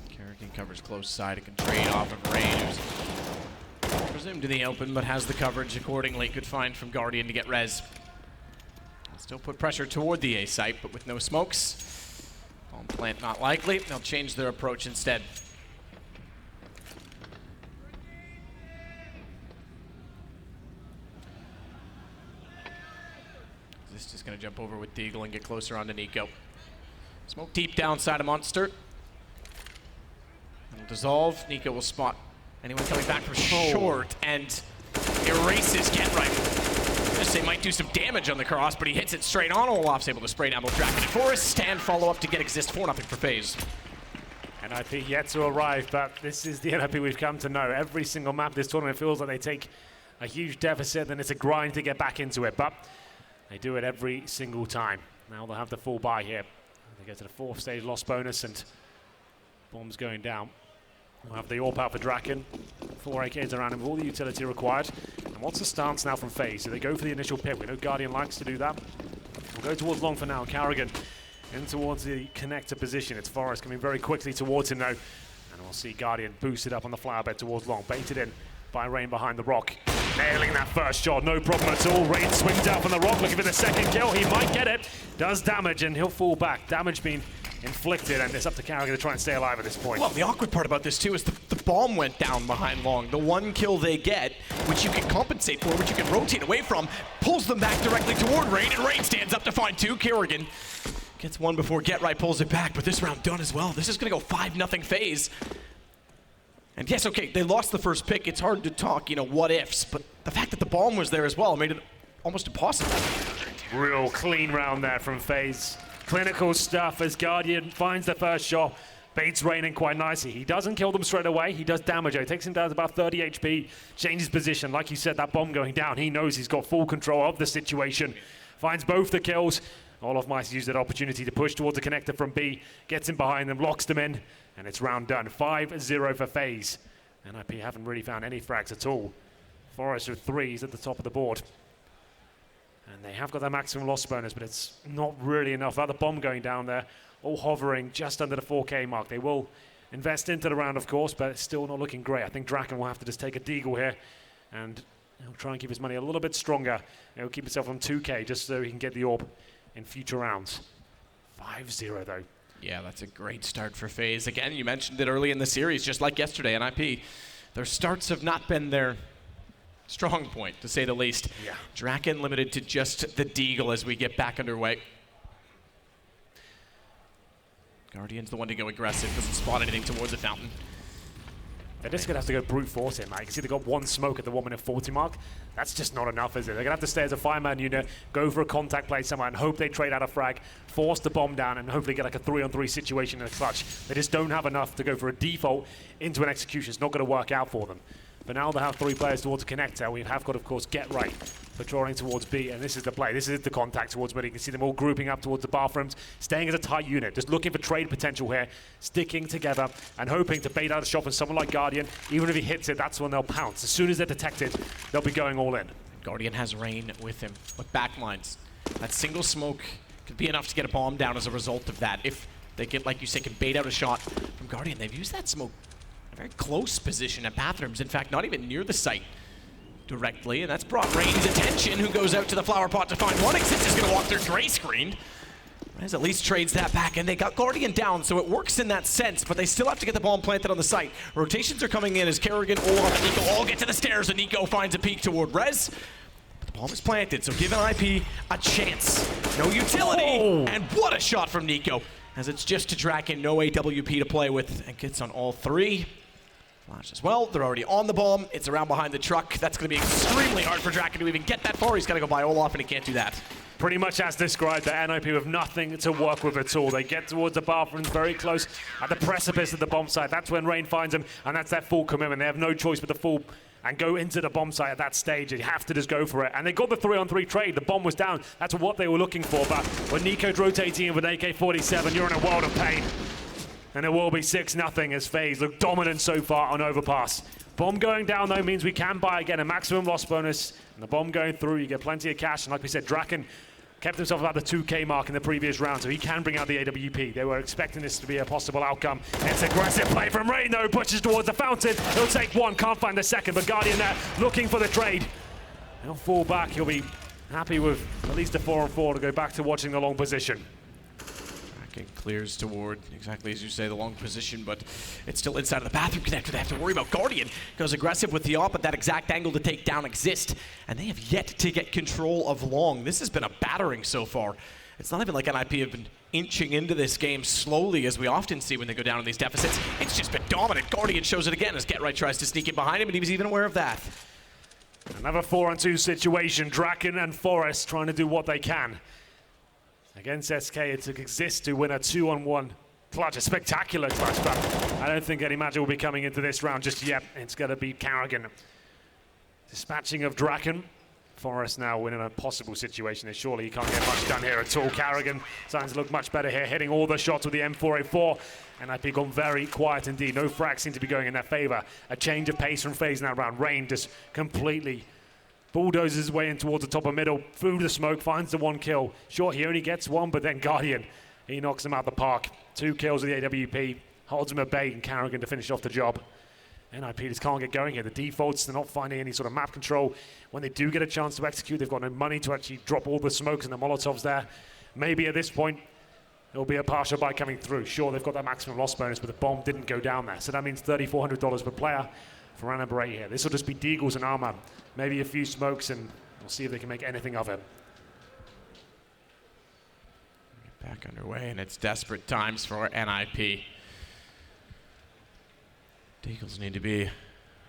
Kerrigan covers close side and can trade off of Rain, who's presumed in the open, but has the coverage accordingly. Good find from Guardian to get Rez. Still put pressure toward the A site, but with no smokes. Bomb plant not likely. They'll change their approach instead. This is going to jump over with Deagle and get closer onto Nico. Smoke deep down side of Monster. dissolve. NiKo will spot anyone coming back from short and erases Get Right. Just say might do some damage on the cross, but he hits it straight on. Olaf's able to spray down both Draken and Forest. Stand follow up to get Exist 4-0 for FaZe. NiP yet to arrive, but this is the NiP we've come to know. Every single map this tournament feels like they take a huge deficit, then it's a grind to get back into it, but they do it every single time. Now they'll have the full buy here. They go to the 4th stage loss bonus and bombs going down. We'll have the AWP out for Draken. 4 AKs around him with all the utility required. And what's the stance now from FaZe? Do they go for the initial pick? We know Guardian likes to do that. We'll go towards long for now. Carrigan in towards the connector position. It's Forest coming very quickly towards him now. And we'll see Guardian boosted up on the flower bed towards long. Baited in by Rain behind the rock. Nailing that first shot, no problem at all. Rain swings out from the rock, looking for the second kill. He might get it. Does damage, and he'll fall back. Damage being inflicted, and it's up to Carrigan to try and stay alive at this point. Well, the awkward part about this, too, is the bomb went down behind long. The one kill they get, which you can compensate for, which you can rotate away from, pulls them back directly toward Rain, and Rain stands up to find 2. Carrigan gets one before Get Right pulls it back, but this round done as well. This is going to go 5-0 FaZe. And yes, okay, they lost the first pick. It's hard to talk, what ifs, but the fact that the bomb was there as well made it almost impossible. Real clean round there from FaZe. Clinical stuff as Guardian finds the first shot, baits Rain in quite nicely. He doesn't kill them straight away. He does damage. It takes him down to about 30 HP, changes position. Like you said, that bomb going down, he knows he's got full control of the situation. Finds both the kills. Olaf might use that opportunity to push towards the connector from B, gets him behind them, locks them in, and it's round done. 5-0 for FaZe. NiP haven't really found any frags at all. Forest with 3s at the top of the board. And they have got their maximum loss bonus, but it's not really enough. Without the bomb going down there, all hovering just under the 4K mark. They will invest into the round, of course, but it's still not looking great. I think Draken will have to just take a deagle here, and he'll try and keep his money a little bit stronger. He'll keep himself on 2K just so he can get the AWP in future rounds. 5-0 though. Yeah, that's a great start for FaZe. Again, you mentioned it early in the series, just like yesterday, NiP. Their starts have not been their strong point, to say the least. Yeah. Draken limited to just the deagle as we get back underway. Guardian's the one to go aggressive, doesn't spot anything towards the fountain. They're just going to have to go brute force him, mate. You can see they got 1 smoke at the 1-minute 40 mark. That's just not enough, is it? They're going to have to stay as a 5-man unit, go for a contact play somewhere, and hope they trade out a frag, force the bomb down, and hopefully get like a 3-on-3 situation in a clutch. They just don't have enough to go for a default into an execution. It's not going to work out for them. But now they have 3 players towards the connector. We have got, of course, Get Right patrolling towards B, and this is the play. This is the contact towards mid. You can see them all grouping up towards the bathrooms, staying as a tight unit, just looking for trade potential here, sticking together and hoping to bait out a shot from someone like Guardian. Even if he hits it, that's when they'll pounce. As soon as they're detected, they'll be going all in. Guardian has Rain with him, with backlines. That single smoke could be enough to get a bomb down as a result of that. If they get, like you say, can bait out a shot from Guardian, they've used that smoke in a very close position at bathrooms. In fact, not even near the site directly, and that's brought Rain's attention, who goes out to the flower pot to find one. Exist is going to walk through gray screen. Rez at least trades that back, and they got Guardian down, so it works in that sense, but they still have to get the bomb planted on the site. Rotations are coming in as Carrigan, Olaf, and NiKo all get to the stairs, and NiKo finds a peek toward Rez. But the bomb is planted, so give NiP a chance. No utility, and what a shot from NiKo, as it's just to Draken, no AWP to play with, and gets on all 3. Flash as well. They're already on the bomb. It's around behind the truck. That's going to be extremely hard for Draken to even get that far. He's got to go by Olaf, and he can't do that. Pretty much as described, the NiP with nothing to work with at all. They get towards the bathrooms, very close at the precipice of the bomb site. That's when Rain finds them, and that's their full commitment. They have no choice but to fall and go into the bomb site at that stage. They have to just go for it. And they got the 3-on-3 trade. The bomb was down. That's what they were looking for. But when NiKo's rotating in with an AK-47, you're in a world of pain. And it will be 6-0 as FaZe look dominant so far on Overpass. Bomb going down, though, means we can buy again a maximum loss bonus. And the bomb going through, you get plenty of cash. And like we said, Draken kept himself about the 2K mark in the previous round, so he can bring out the AWP. They were expecting this to be a possible outcome. It's aggressive play from Rain, though, pushes towards the fountain. He'll take one, can't find the second, but Guardian there looking for the trade. He'll fall back. He'll be happy with at least a 4-on-4 to go back to watching the long position. Clears toward, exactly as you say, the long position, but it's still inside of the bathroom connector. They have to worry about Guardian. Goes aggressive with the AWP at that exact angle to take down Exist, and they have yet to get control of long. This has been a battering so far. It's not even like NiP have been inching into this game slowly, as we often see when they go down in these deficits. It's just been dominant. Guardian shows it again as GetRight tries to sneak in behind him, and he was even aware of that. Another 4-on-2 situation. Draken and Forest trying to do what they can. Against SK, it took Exist to win a 2-on-1 clutch, a spectacular clutch, but I don't think any Magic will be coming into this round just yet. It's going to be Karrigan. Dispatching of Draken. Forest now in a possible situation. Surely he can't get much done here at all. Karrigan starting to look much better here, hitting all the shots with the M4A4. And NiP gone very quiet indeed. No frags seem to be going in their favor. A change of pace from FaZe in that round. Rain just completely bulldozes his way in towards the top of middle. Through the smoke, finds the 1 kill. Sure, he only gets 1, but then Guardian, he knocks him out the park. 2 kills with the AWP, holds him at bay, and Karrigan to finish off the job. NiP just can't get going here. The defaults, they're not finding any sort of map control. When they do get a chance to execute, they've got no money to actually drop all the smokes and the Molotovs there. Maybe at this point, there'll be a partial buy coming through. Sure, they've got that maximum loss bonus, but the bomb didn't go down there. So that means $3,400 per player for Rana Beret here. This will just be Deagles and Armor. Maybe a few smokes, and we'll see if they can make anything of it. Back underway, and it's desperate times for NiP. Deagles need to be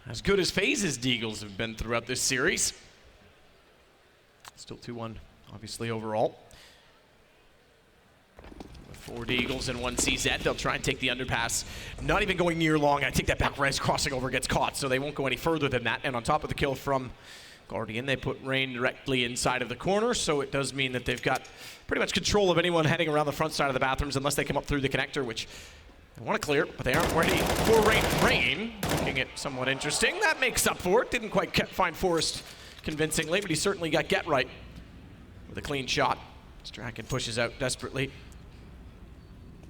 as good as FaZe's Deagles have been throughout this series. Still 2-1, obviously, overall. With 4 Deagles and 1 CZ, they'll try and take the underpass. Not even going near long. I take that back. Res crossing over gets caught, so they won't go any further than that. And on top of the kill from Guardian, they put Rain directly inside of the corner, so it does mean that they've got pretty much control of anyone heading around the front side of the bathrooms, unless they come up through the connector, which they want to clear, but they aren't ready for Rain. Rain, making it somewhat interesting. That makes up for it. Didn't quite find Forrest convincingly, but he certainly got GetRight with a clean shot. Draken pushes out desperately.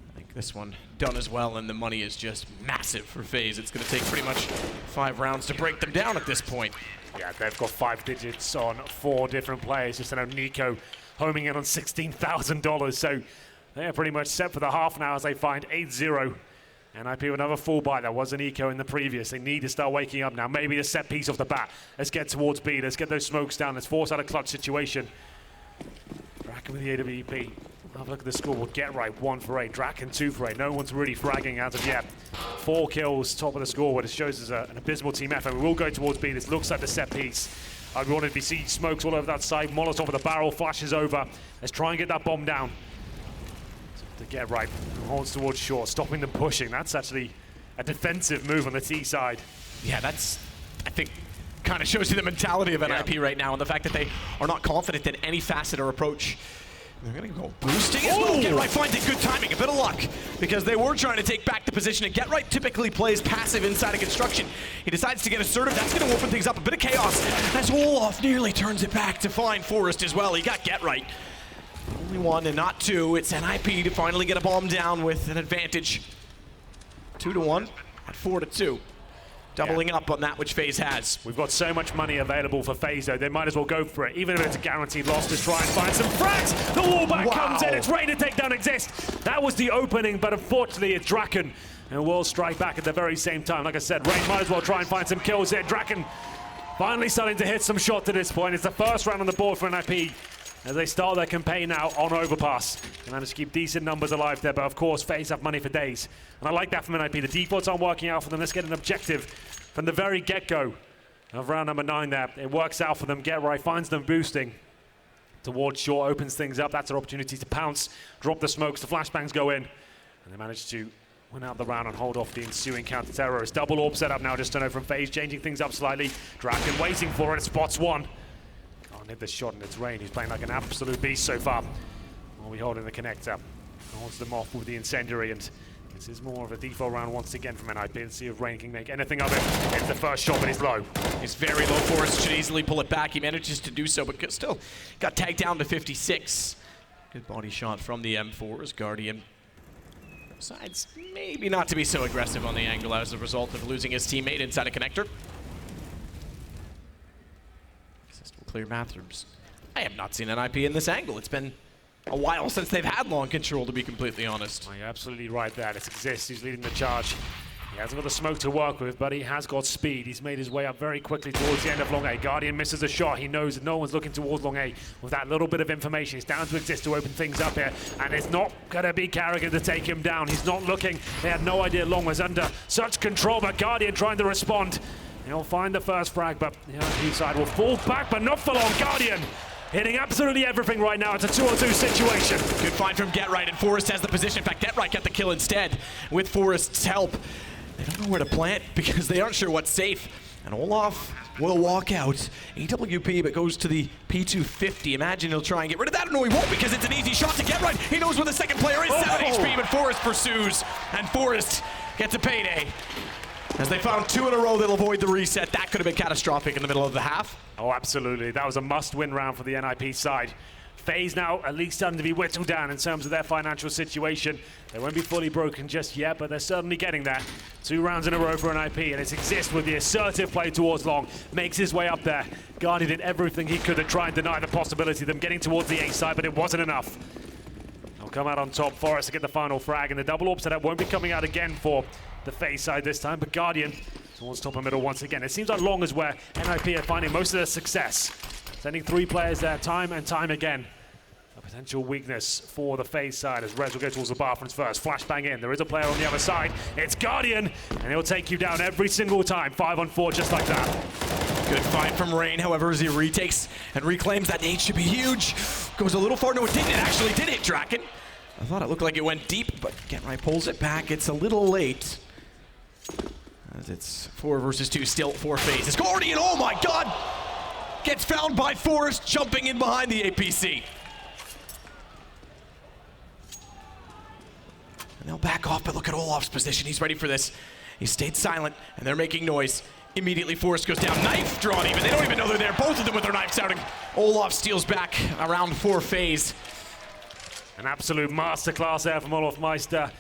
I think this one done as well, and the money is just massive for FaZe. It's going to take pretty much 5 rounds to break them down at this point. Yeah, they've got 5 digits on 4 different players. Just know Nico homing in on $16,000, so they're pretty much set for the half now as they find 8-0. And NiP with another full buy. That was an eco in the previous. They need to start waking up now. Maybe a set piece off the bat. Let's get towards B. Let's get those smokes down. Let's force out a clutch situation. Draken with the AWP. Have a look at the score. We'll GetRight 1 for 8. Draken 2 for 8. No one's really fragging as of yet. 4 kills, top of the score. It shows us an abysmal team effort. We will go towards B. This looks like the set piece. I wanted to see smokes all over that side. Molotov with the barrel flashes over. Let's try and get that bomb down. To GetRight, holds towards short, stopping them pushing. That's actually a defensive move on the T side. Yeah, that's, I think, kind of shows you the mentality of NiP right now, and the fact that they are not confident in any facet or approach. They're going to go boosting as well. GetRight finds it, good timing, a bit of luck, because they were trying to take back the position, and GetRight typically plays passive inside of construction. He decides to get assertive. That's going to open things up, a bit of chaos, as Olof nearly turns it back to find Forrest as well. He got GetRight. Only 1 and not 2. It's NiP to finally get a bomb down with an advantage. 2-1 at 4-2. Doubling up on that which FaZe has. We've got so much money available for FaZe, though. They might as well go for it, even if it's a guaranteed loss, to try and find some frags. The wallback comes in. It's Rain to take down Exist. That was the opening, but unfortunately it's Draken. And will strike back at the very same time. Like I said, Rain might as well try and find some kills here. Draken finally starting to hit some shots at this point. It's the first round on the board for NiP as they start their campaign now on Overpass. They managed to keep decent numbers alive there, but of course, FaZe have money for days. And I like that from NiP. The defaults aren't working out for them. Let's get an objective from the very get-go of round number 9 there. It works out for them. GetRight finds them boosting towards short, opens things up. That's their opportunity to pounce, drop the smokes, the flashbangs go in. And they manage to win out the round and hold off the ensuing counter-terrorists. Double orb set up now, just to know from FaZe, changing things up slightly. Draken waiting for it, spots 1. Hit the shot, and it's Rain who's playing like an absolute beast so far. While we hold in the connector, holds them off with the incendiary, and this is more of a default round once again from NiP. Let's see if Rain can make anything of it. It's the first shot, but he's low. He's very low for us, should easily pull it back. He manages to do so, but still got tagged down to 56. Good body shot from the M4 as Guardian decides maybe not to be so aggressive on the angle as a result of losing his teammate inside a connector. Clear bathrooms. I have not seen NiP in this angle. It's been a while since they've had long control, to be completely honest. Oh, you're absolutely right there. It's Exist who's leading the charge He hasn't got the smoke to work with, but he has got speed. He's made his way up very quickly towards the end of Long A. Guardian misses a shot. He knows that no one's looking towards Long A with that little bit of information. He's down to Exist to open things up here, and it's not going to be Carrigan to take him down. He's not looking. They had no idea Long was under such control, but Guardian trying to respond. He'll find the first frag, but the NiP side will fall back, but not for long. Guardian hitting absolutely everything right now. It's a 2-on-2 situation. Good find from GetRight, and Forrest has the position. In fact, GetRight got the kill instead with Forrest's help. They don't know where to plant because they aren't sure what's safe. And Olaf will walk out. AWP, but goes to the P250. Imagine he'll try and get rid of that. No, he won't, because it's an easy shot to GetRight. He knows where the second player is. 7 HP, but Forrest pursues. And Forrest gets a payday. As they found 2 in a row, they'll avoid the reset. That could have been catastrophic in the middle of the half. Oh, absolutely. That was a must-win round for the NiP side. FaZe now at least starting to be whittled down in terms of their financial situation. They won't be fully broken just yet, but they're certainly getting there. 2 rounds in a row for NiP, and it's Exist with the assertive play towards Long. Makes his way up there. Guardian did everything he could to try and deny the possibility of them getting towards the A side, but it wasn't enough. They'll come out on top. Forrest to get the final frag, and the double AWP setup won't be coming out again for the FaZe side this time, but Guardian towards top and middle once again. It seems like Long is where NiP are finding most of their success. Sending 3 players there time and time again. A potential weakness for the FaZe side as Rez will go towards the bathrooms first. Flashbang in. There is a player on the other side. It's Guardian, and he'll take you down every single time. 5-on-4 just like that. Good find from Rain, however, as he retakes and reclaims that nade should be huge. Goes a little far. No, it didn't. It actually did hit Draken. I thought it looked like it went deep, but GetRight pulls it back. It's a little late. As it's 4 versus 2 still for FaZe. It's Guardian, oh my god! Gets found by Forrest, jumping in behind the APC. And they'll back off, but look at Olaf's position. He's ready for this. He stayed silent, and they're making noise. Immediately, Forrest goes down. Knife drawn even. They don't even know they're there. Both of them with their knives out. Olaf steals back around for FaZe. An absolute masterclass there from Olaf Meister.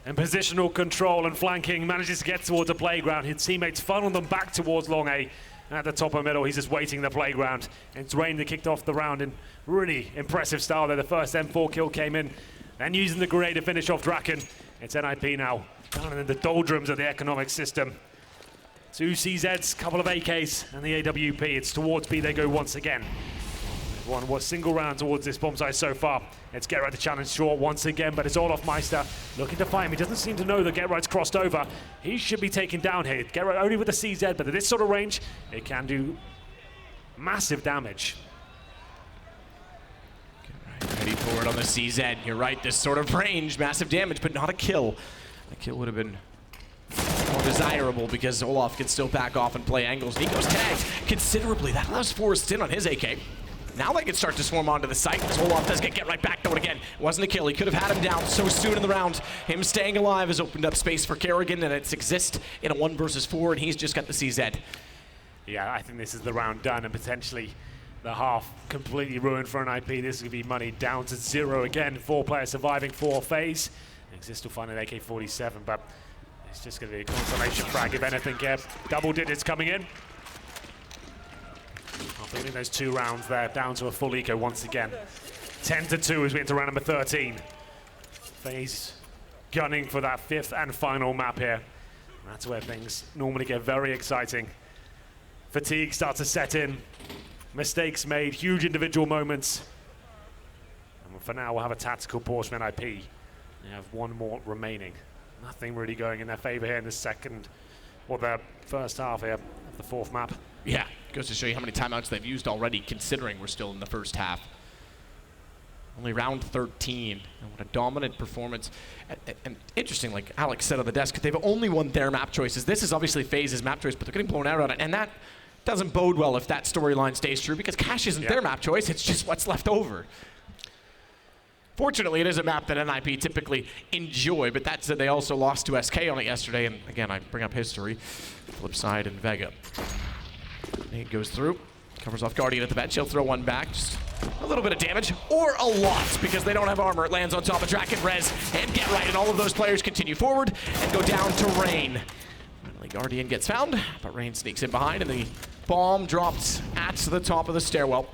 And positional control and flanking, manages to get towards the playground. His teammates funnel them back towards Long A. At the top of middle, he's just waiting the playground. And it's Rain that kicked off the round in really impressive style there. The first M4 kill came in. And using the grenade to finish off Draken. It's NiP now, down in the doldrums of the economic system. 2 CZs, couple of AKs, and the AWP. It's towards B they go once again. One single round towards this bomb site so far. It's GetRight to challenge short once again, but it's Olaf Meister looking to find him. He doesn't seem to know that GetRight's crossed over. He should be taken down here. GetRight only with the CZ, but at this sort of range, it can do massive damage. Ready forward on the CZ. You're right, this sort of range, massive damage, but not a kill. A kill would have been more desirable because Olaf can still back off and play angles. Nico's tagged considerably. That allows Forrest in on his AK. Now they can start to swarm onto the site as Olaf does get right back though. Again, it wasn't a kill. He could have had him down so soon in the round. Him staying alive has opened up space for Carrigan, and it's Exist in a 1 versus 4, and he's just got the CZ. Yeah, I think this is the round done, and potentially the half completely ruined for NiP. This is going to be money down to 0 again. 4 players surviving for FaZe. Exist will find an AK-47, but it's just going to be a consolation frag if anything. Double digits coming in. After winning those 2 rounds there, down to a full eco once again. 10-2 as we enter round number 13. FaZe gunning for that 5th and final map here. That's where things normally get very exciting. Fatigue starts to set in. Mistakes made, huge individual moments. And for now, we'll have a tactical portion of NiP. They have 1 more remaining. Nothing really going in their favor here in the second, or the first half here of the 4th map. Yeah, goes to show you how many timeouts they've used already, considering we're still in the first half. Only round 13, and what a dominant performance. And interesting, like Alex said on the desk, they've only won their map choices. This is obviously FaZe's map choice, but they're getting blown out on it, and that doesn't bode well if that storyline stays true, because Cash isn't their map choice, it's just what's left over. Fortunately, it is a map that NiP typically enjoy, but that said, they also lost to SK on it yesterday, and again, I bring up history. Flipside and Vega. Nate goes through, covers off Guardian at the bench. He'll throw one back, just a little bit of damage, or a lot, because they don't have armor. It lands on top of Draken, Rez, and GetRight, and all of those players continue forward and go down to Rain. Finally, Guardian gets found, but Rain sneaks in behind, and the bomb drops at the top of the stairwell.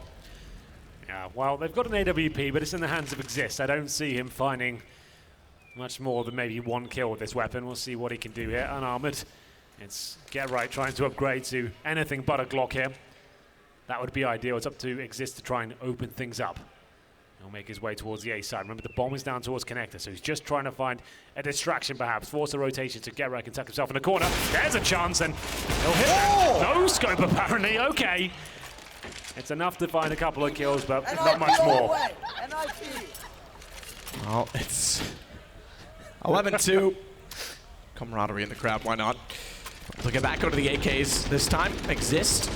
Yeah, well, they've got an AWP, but it's in the hands of Exist. I don't see him finding much more than maybe one kill with this weapon. We'll see what he can do here. Unarmored. It's Get Right trying to upgrade to anything but a Glock here. That would be ideal. It's up to Exist to try and open things up. He'll make his way towards the A side. Remember, the bomb is down towards Connector, so he's just trying to find a distraction, perhaps. Force a rotation to Get Right can tuck himself in the corner. There's a chance, and he'll hit that. No scope, apparently. Okay. It's enough to find a couple of kills, but not much more. Well, it's 11-2. Camaraderie in the crowd, why not? They'll get back out to the AKs this time. Exist.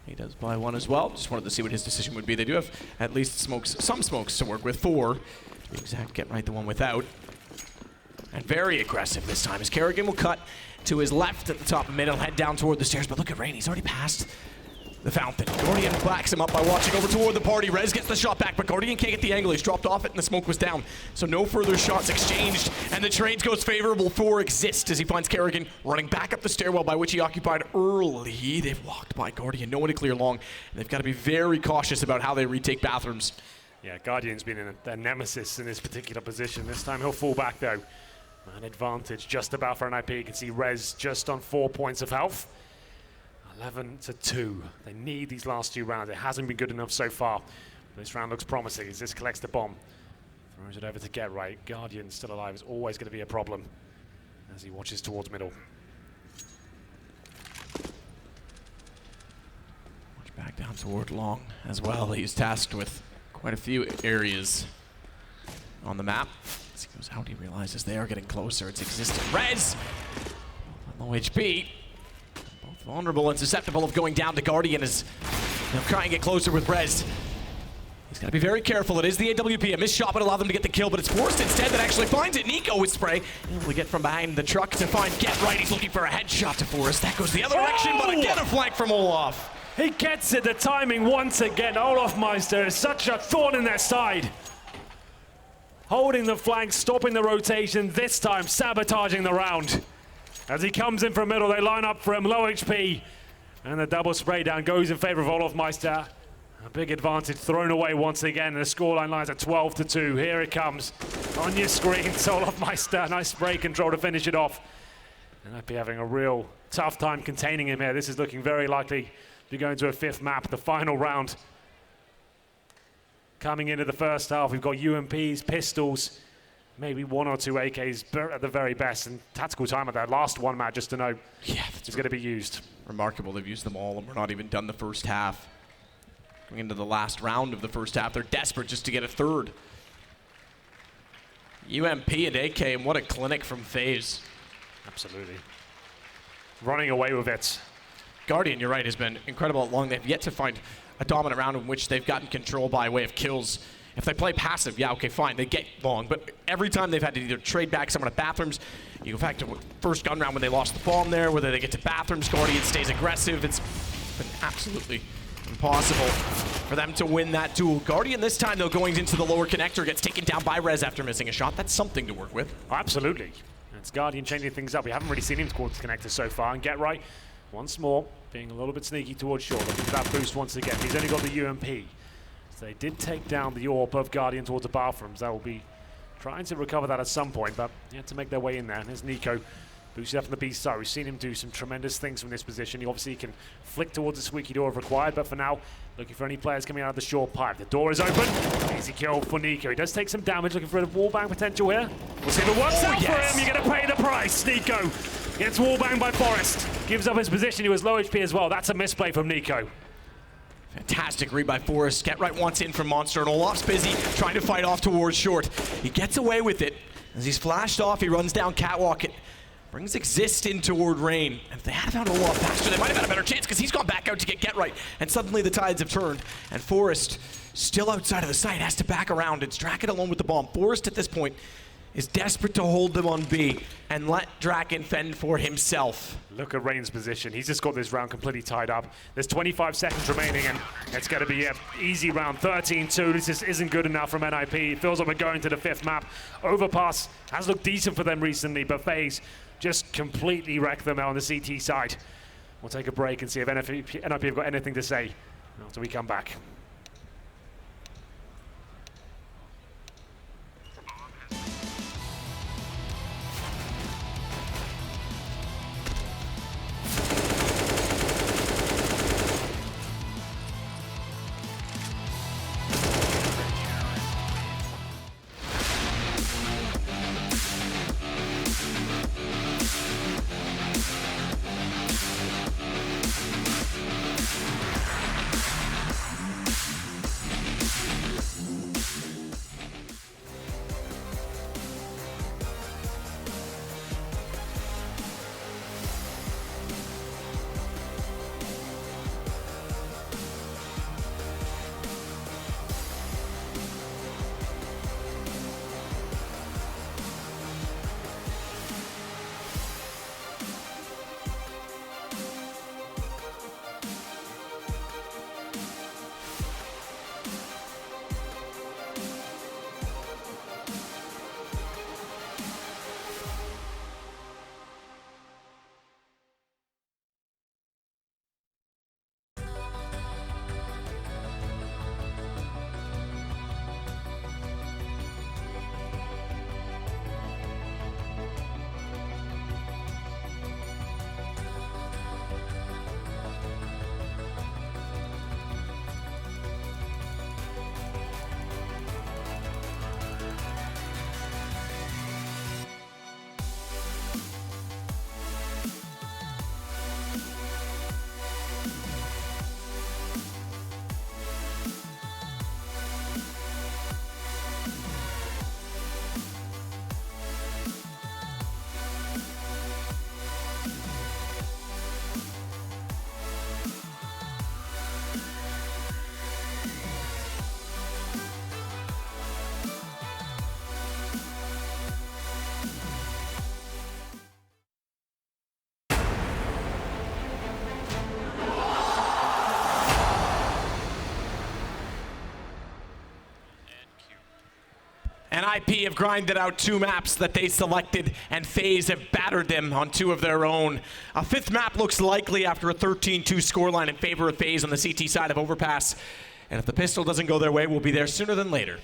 He does buy one as well. Just wanted to see what his decision would be. They do have at least some smokes to work with. 4. The exact Get Right, the one without. And very aggressive this time as Kerrigan will cut to his left at the top of mid. He'll head down toward the stairs, but look at Rain. He's already passed the fountain. Guardian backs him up by watching over toward the party. Rez gets the shot back, but Guardian can't get the angle. He's dropped off it and the smoke was down. So no further shots exchanged, and the trade goes favorable for Exist as he finds Kerrigan running back up the stairwell by which he occupied early. They've walked by Guardian. No one to clear long. And they've got to be very cautious about how they retake bathrooms. Yeah, Guardian's been in a nemesis in this particular position. This time he'll fall back though. An advantage just about for NiP. You can see Rez just on 4 points of health. 11-2. They need these last 2 rounds. It hasn't been good enough so far. This round looks promising as this collects the bomb. Throws it over to Get Right. Guardian still alive is always going to be a problem as he watches towards middle. Watch back down toward long as well. He's tasked with quite a few areas on the map. As he goes out, he realizes they are getting closer. It's Existing. Rez! Low HP. Both vulnerable and susceptible of going down to Guardian as they'll try and get closer with Rez. He's got to be very careful. It is the AWP. A missed shot would allow them to get the kill, but it's Forrest instead that actually finds it. Nico with spray. Able to get from behind the truck to find Get Right. He's looking for a headshot to Forrest. That goes the other direction, but again a flank from Olaf. He gets it, the timing once again. Olafmeister is such a thorn in their side. Holding the flank, stopping the rotation, this time sabotaging the round. As he comes in from middle, they line up for him, low HP. And the double spray down goes in favor of Olafmeister. A big advantage thrown away once again, and the scoreline lies at 12-2. Here it comes on your screen. It's Olafmeister, nice spray control to finish it off. And NiP having a real tough time containing him here. This is looking very likely to be going to a 5th map, the final round. Coming into the first half, we've got UMPs, pistols, maybe 1 or 2 AKs at the very best, and tactical time at that last one, Matt, just to know it's going to be used. Remarkable, they've used them all, and we're not even done the first half. Going into the last round of the first half, they're desperate just to get a 3rd. UMP and AK, and what a clinic from FaZe. Absolutely. Running away with it. Guardian, you're right, has been incredible at long. They've yet to find a dominant round in which they've gotten control by way of kills. If they play passive, yeah, okay, fine, they get long, but every time they've had to either trade back someone at bathrooms, you go back to first gun round when they lost the bomb there, whether they get to bathrooms, Guardian stays aggressive. It's been absolutely impossible for them to win that duel. Guardian this time, though, going into the lower connector, gets taken down by Rez after missing a shot. That's something to work with. Absolutely. It's Guardian changing things up. We haven't really seen him towards the connector so far, and Get Right once more, being a little bit sneaky towards short, looking for that boost once again. He's only got the UMP. So they did take down the AWP of Guardian towards the bathrooms. That will be trying to recover that at some point, but they had to make their way in there. And there's Nico, boosted up from the B side. We've seen him do some tremendous things from this position. He obviously can flick towards the squeaky door if required, but for now, looking for any players coming out of the short pipe. The door is open. Easy kill for Nico. He does take some damage, looking for a wallbang potential here. We'll see if it works out for him. You're going to pay the price. Nico gets wallbanged by Forrest. Gives up his position. He was low HP as well. That's a misplay from Nico. Fantastic read by Forrest. Get Right wants in from Monster, and Olaf's busy trying to fight off towards short. He gets away with it. As he's flashed off, he runs down catwalk. It brings Exist in toward Rain. And if they had found Olaf faster, they might have had a better chance, because he's gone back out to get Right. And suddenly the tides have turned. And Forrest, still outside of the site, has to back around. It's Draken alone with the bomb. Forrest at this point is desperate to hold them on B and let Draken fend for himself. Look at Rain's position. He's just got this round completely tied up. There's 25 seconds remaining, and it's going to be an easy round. 13-2. This just isn't good enough from NiP. It feels like we're going to the 5th map. Overpass has looked decent for them recently, but FaZe just completely wrecked them out on the CT side. We'll take a break and see if NiP have got anything to say after we come back. NiP have grinded out 2 maps that they selected, and FaZe have battered them on 2 of their own. A 5th map looks likely after a 13-2 scoreline in favor of FaZe on the CT side of Overpass. And if the pistol doesn't go their way, we'll be there sooner than later.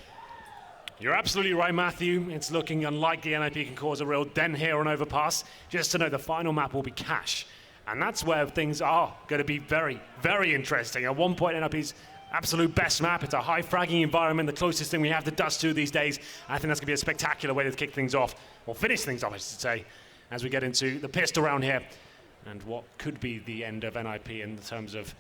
You're absolutely right, Matthew. It's looking unlikely NiP can cause a real dent here on Overpass. Just to know, the final map will be Cash. And that's where things are going to be very, very interesting. At one point, NiP's absolute best map. It's a high fragging environment, the closest thing we have to Dust 2 these days. I think that's going to be a spectacular way to kick things off, or finish things off, I should say, as we get into the pistol round here. And what could be the end of NiP in terms of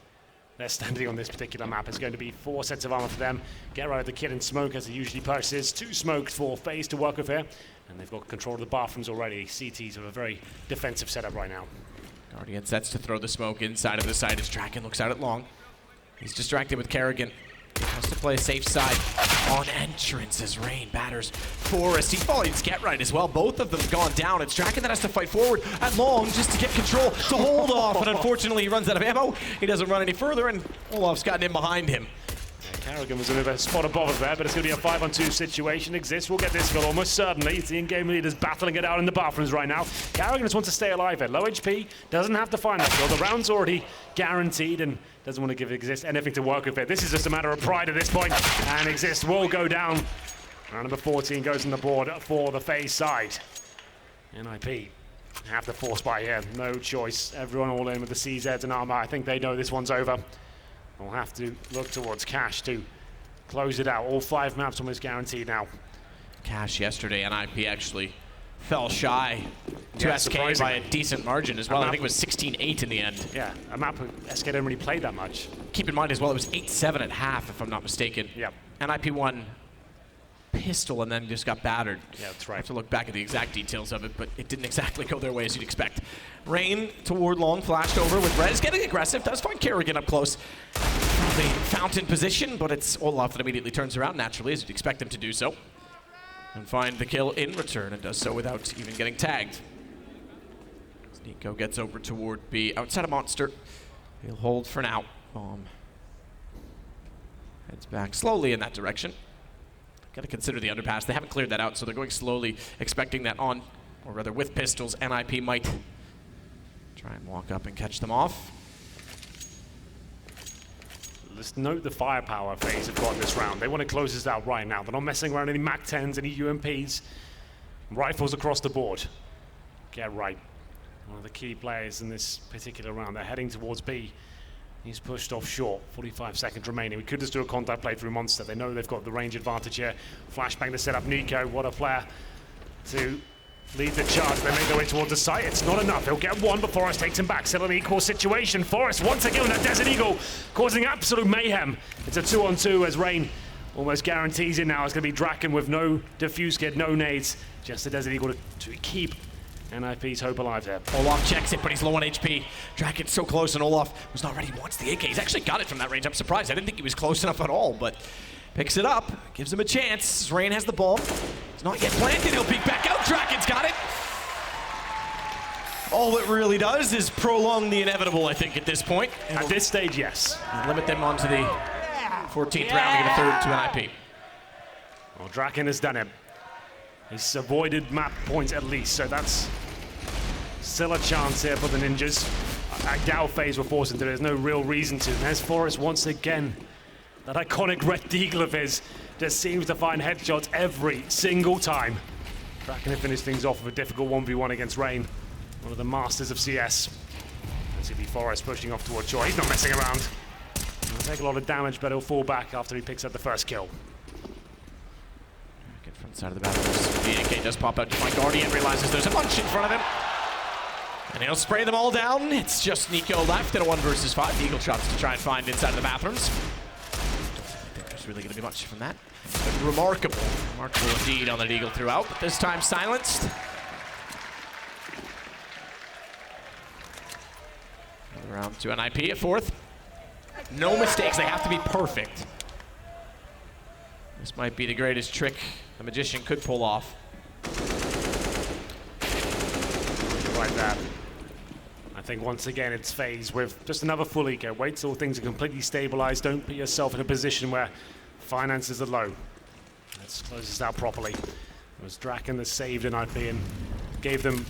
their standing on this particular map. Is going to be 4 sets of armor for them. Get right of the kit and smoke as it usually purchases. 2 smokes for FaZe to work with here. And they've got control of the bathrooms already. CTs have a very defensive setup right now. Guardian sets to throw the smoke inside of the site as Draken looks out at long. He's distracted with Kerrigan. He has to play a safe side on entrance as Rain batters Forest. He follows Get Right as well. Both of them gone down. It's Draken that has to fight forward at long just to get control, to hold off. And unfortunately, he runs out of ammo. He doesn't run any further, and Olaf's gotten in behind him. Kerrigan was a spot above there, but it's going to be a 5-on-2 situation. Exists will get this kill almost certainly. It's the in-game leaders battling it out in the bathrooms right now. Kerrigan just wants to stay alive here. Low HP, doesn't have to find that kill. The round's already guaranteed and doesn't want to give Exist anything to work with it. This is just a matter of pride at this point, and Exist will go down. Round number 14 goes on the board for the FaZe side. NiP have to force by here. No choice. Everyone all in with the CZs and armor. I think they know this one's over. We'll have to look towards Cash to close it out. All 5 maps almost guaranteed now. Cash yesterday, NiP actually fell shy to SK by a decent margin as well. I think it was 16-8 in the end. Yeah, a map SK didn't really play that much. Keep in mind as well, it was 8-7 at half, if I'm not mistaken. Yep. NiP won pistol and then just got battered. Yeah, that's right. I have to look back at the exact details of it, but it didn't exactly go their way as you'd expect. Rain toward long, flashed over with Rez getting aggressive. Does find Kerrigan up close. The fountain position, but it's Olaf that immediately turns around naturally, as you'd expect him to do so. And find the kill in return, and does so without even getting tagged. As Nico gets over toward B, outside of Monster. He'll hold for now. Bomb heads back slowly in that direction. Got to consider the underpass. They haven't cleared that out, so they're going slowly, expecting that on, or rather with pistols, NiP might try and walk up and catch them off. Let's note the firepower FaZe have got in this round. They want to close this out right now. They're not messing around any MAC-10s, any UMPs. Rifles across the board. Get Right. One of the key players in this particular round. They're heading towards B. He's pushed off short. 45 seconds remaining. We could just do a contact play through Monster. They know they've got the range advantage here. Flashbang to set up Nico. What a player to lead the charge. They make their way towards the site. It's not enough. He'll get one, but Forest takes him back. Still an equal situation. Forest once again with that Desert Eagle, causing absolute mayhem. It's a 2-on-2 as Rain almost guarantees it now. It's going to be Draken with no defuse kit, no nades. Just the Desert Eagle to keep NiP's hope alive there. Olaf checks it, but he's low on HP. Draken's so close, and Olaf was not ready. He wants the AK. He's actually got it from that range. I'm surprised. I didn't think he was close enough at all, but picks it up, gives him a chance. Rain has the bomb. It's not yet planted. He'll peek back out. Draken's got it. All it really does is prolong the inevitable, I think, at this point. At this stage, yes. Limit them onto the 14th round and get a third to NiP. Well, Draken has done it. He's avoided map points at least, so that's still a chance here for the Ninjas. I doubt FaZe were forced into it. There's no real reason to. There's Forest once again. That iconic red deagle of his just seems to find headshots every single time. Draken to finish things off with a difficult 1v1 against Rain, one of the masters of CS. Let's see Forest pushing off towards Choi. He's not messing around. He'll take a lot of damage, but he'll fall back after he picks up the first kill. Get front side of the battle. The AK does pop out to find Guardian, realizes there's a bunch in front of him. And he'll spray them all down. It's just Nico left in a 1 versus 5. Eagle shots to try and find inside of the bathrooms. I think there's really going to be much from that. But remarkable indeed on that Eagle throughout, but this time silenced. Another round to NiP, a 4th. No mistakes, they have to be perfect. This might be the greatest trick the Magician could pull off. Like that. I think once again it's FaZe with just another full eco. Wait till things are completely stabilized. Don't put yourself in a position where finances are low. Let's close this out properly. was Draken that saved NiP and gave them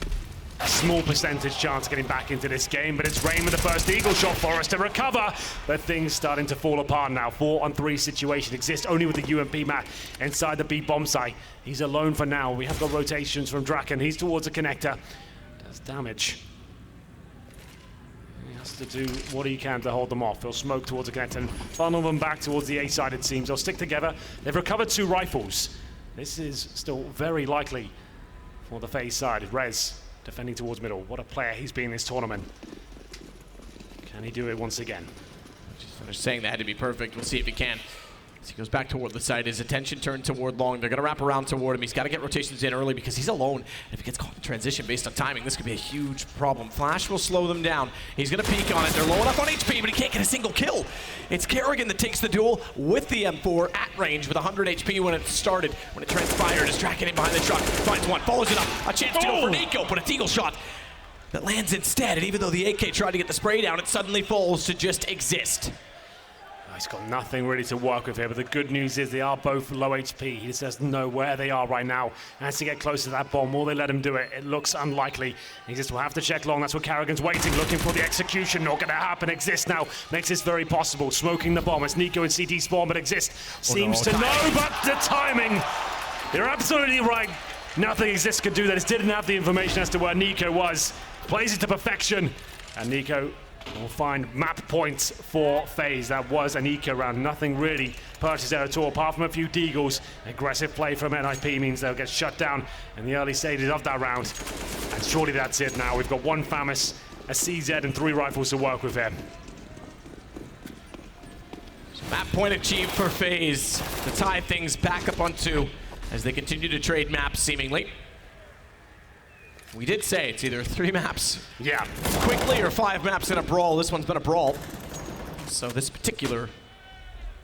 a small percentage chance of getting back into this game, but it's Rain with the first Eagle shot for us to recover, but things starting to fall apart now. 4-on-3 situation exists only with the UMP map inside the B bomb site. He's alone for now. We have got rotations from Draken. He's towards the connector. Does damage. He has to do what he can to hold them off. He'll smoke towards the connector and funnel them back towards the A side, it seems. They'll stick together. They've recovered 2 rifles. This is still very likely for the FaZe side. Rez defending towards middle. What a player he's been in this tournament. Can he do it once again? Just finished saying that had to be perfect. We'll see if he can. As he goes back toward the side, his attention turned toward long. They're going to wrap around toward him. He's got to get rotations in early because he's alone. And if he gets caught in transition based on timing, this could be a huge problem. Flash will slow them down. He's going to peek on it. They're low enough on HP, but he can't get a single kill. It's Kerrigan that takes the duel with the M4 at range with 100 HP when it started. When it transpired, is tracking in behind the truck. Finds one, follows it up. A chance to go for Nico, but a Deagle shot that lands instead. And even though the AK tried to get the spray down, it suddenly falls to just exist. He's got nothing really to work with here, but the good news is they are both low HP. He just doesn't know where they are right now. And has to get close to that bomb. Will they let him do it? It looks unlikely. He just will have to check long. That's what Kerrigan's waiting, looking for the execution. Not going to happen. Exist now makes this very possible. Smoking the bomb. It's Nico and CT spawn, but Exist seems to know, but the timing. You're absolutely right. Nothing Exist could do that. It didn't have the information as to where Nico was. Plays it to perfection. And Nico will find map points for FaZe. That was an eco round. Nothing really purchased there at all, apart from a few Deagles. Aggressive play from NiP means they'll get shut down in the early stages of that round. And surely that's it now. We've got 1 FAMAS, a CZ, and 3 rifles to work with here. Map point achieved for FaZe to tie things back up on 2 as they continue to trade maps, seemingly. We did say it's either 3 maps quickly or 5 maps in a brawl. This one's been a brawl. So this particular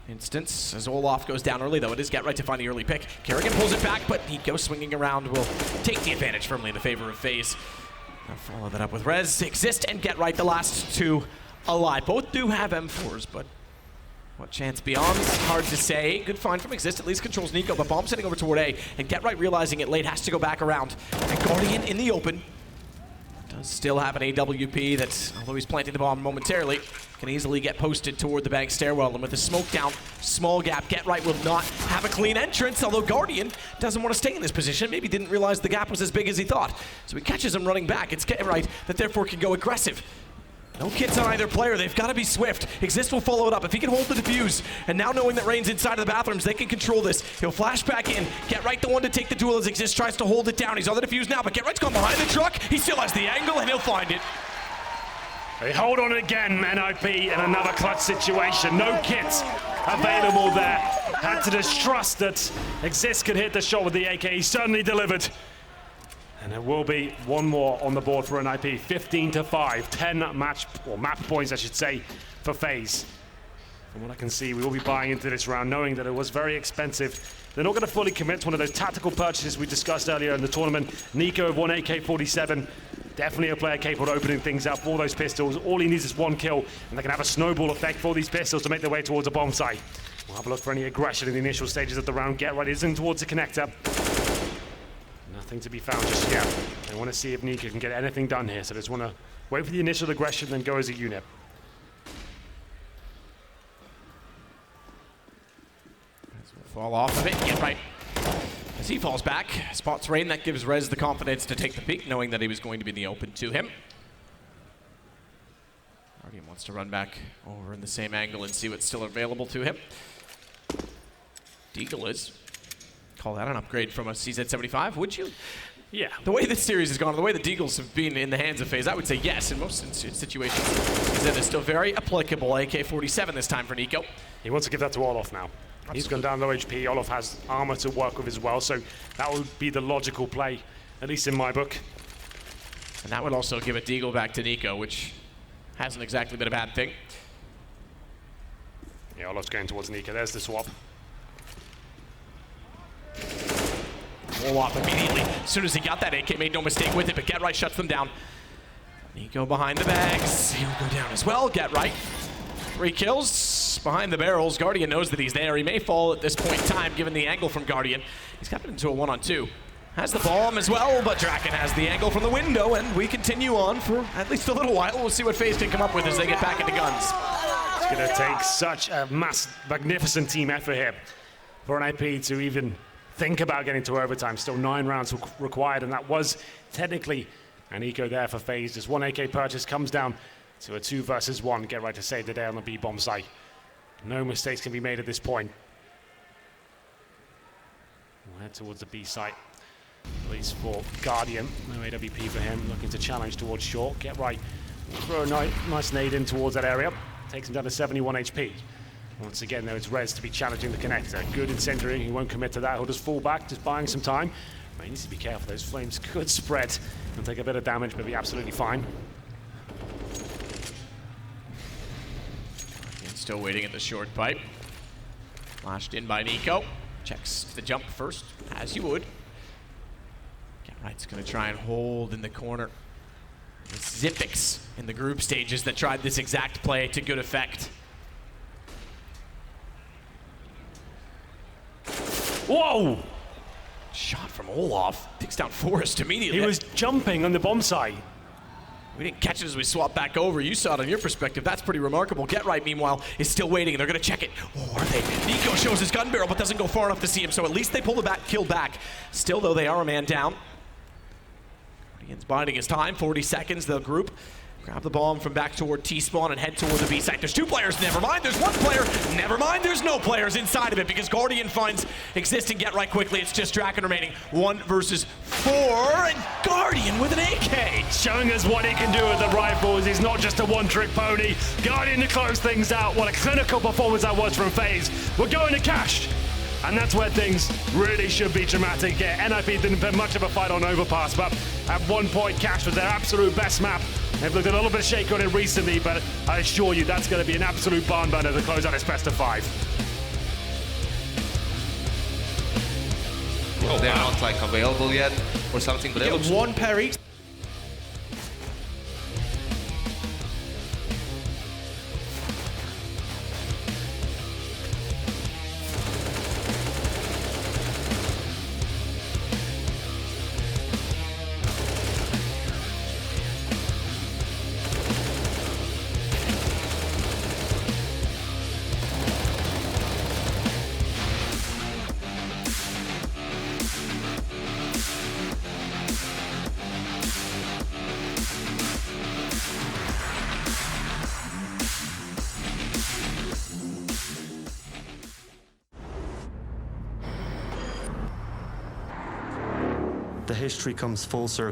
instance, as Olaf goes down early, though, it is Get Right to find the early pick. Kerrigan pulls it back, but Nico swinging around will take the advantage firmly in the favor of FaZe. Now follow that up with Rez, Exist, and Get Right, the last 2 alive. Both do have M4s, but what chance beyond? Hard to say. Good find from Exist, at least controls Nico, but bomb's heading over toward A, and Get Right realizing it late has to go back around. And Guardian in the open does still have an AWP that, although he's planting the bomb momentarily, can easily get posted toward the bank stairwell. And with the smoke down, small gap, Get Right will not have a clean entrance, although Guardian doesn't want to stay in this position. Maybe didn't realize the gap was as big as he thought. So he catches him running back. It's Get Right that therefore can go aggressive. No kits on either player. They've got to be swift. Exist will follow it up. If he can hold the defuse, and now knowing that Rain's inside of the bathrooms, they can control this. He'll flash back in. Get Right the one to take the duel as Exist tries to hold it down. He's on the defuse now, but Get Right's gone behind the truck. He still has the angle, and he'll find it. They hold on again, NiP, in another clutch situation. No kits available there. Had to just trust that Exist could hit the shot with the AK. He certainly delivered. And there will be 1 more on the board for NiP. 15-5, 10 map points, I should say, for FaZe. From what I can see, we will be buying into this round, knowing that it was very expensive. They're not going to fully commit to one of those tactical purchases we discussed earlier in the tournament. Nico with 1 AK-47. Definitely a player capable of opening things up for those pistols. All he needs is 1 kill, and they can have a snowball effect for these pistols to make their way towards a bomb site. We'll have a look for any aggression in the initial stages of the round. Get Right is in towards the connector. Nothing to be found just yet. They want to see if Nico can get anything done here, so they just want to wait for the initial aggression, then go as a unit. Fall off of it, Get Right. As he falls back, spots Rain, that gives Rez the confidence to take the peek, knowing that he was going to be in the open to him. Guardian wants to run back over in the same angle and see what's still available to him. Deagle is. Call that an upgrade from a CZ75, would you? Yeah. The way this series has gone, the way the Deagles have been in the hands of FaZe, I would say yes in most situations. That is still very applicable. AK-47 this time for Nico. He wants to give that to Olaf now. Absolutely. He's gone down low HP. Olaf has armor to work with as well, so that would be the logical play, at least in my book. And that would also give a Deagle back to Nico, which hasn't exactly been a bad thing. Yeah, Olaf's going towards Nico. There's the swap. Olaf immediately, as soon as he got that AK, made no mistake with it, but Get Right shuts them down. Nico behind the bags. He'll go down as well. Get Right. 3 kills behind the barrels. Guardian knows that he's there. He may fall at this point in time, given the angle from Guardian. He's got it into a 1-on-2. has the bomb as well, but Draken has the angle from the window, and we continue on for at least a little while. We'll see what FaZe can come up with as they get back into guns. It's going to take such a magnificent team effort here for NiP to even think about getting to overtime. Still 9 rounds required, and that was technically an eco there for FaZe. Just 1 AK purchase comes down to a 2 versus 1. Get right to save the day on the B-bomb site. No mistakes can be made at this point. We'll head towards the B site. At least for Guardian. No AWP for him. Looking to challenge towards short. Get right. Throw a nice nade in towards that area. Takes him down to 71 HP. Once again, though, it's Rez to be challenging the connector. Good incendiary. He won't commit to that. He'll just fall back, just buying some time. But he needs to be careful. Those flames could spread and take a bit of damage, but be absolutely fine. Still waiting in the short pipe. Flashed in by Nico. Checks the jump first, as you would. Right's gonna try and hold in the corner. It's Zipix in the group stages that tried this exact play to good effect. Whoa! Shot from Olaf. Takes down Forrest immediately. He was jumping on the bomb site. We didn't catch it as we swapped back over. You saw it on your perspective. That's pretty remarkable. Get Right, meanwhile, is still waiting. They're going to check it. Oh, are they? Nico shows his gun barrel, but doesn't go far enough to see him, so at least they pull the kill back. Still, though, they are a man down. Guardian's biding his time. 40 seconds, the group. Grab the bomb from back toward T-spawn and head toward the B site. There's 2 players, never mind. There's 1 player, never mind. There's no players inside of it because Guardian finds existing Get Right quickly. It's just Draken remaining. 1 versus 4, and Guardian with an AK. Showing us what he can do with the rifles. He's not just a one-trick pony. Guardian to close things out. What a clinical performance that was from FaZe. We're going to cash. And that's where things really should be dramatic here. NiP didn't put much of a fight on Overpass, but at one point, Cash was their absolute best map. They've looked a little bit shaky on it recently, but I assure you that's going to be an absolute barn burner to close out its best of 5. They're not like available yet or something, but they get 1 pair each. The history comes full circle.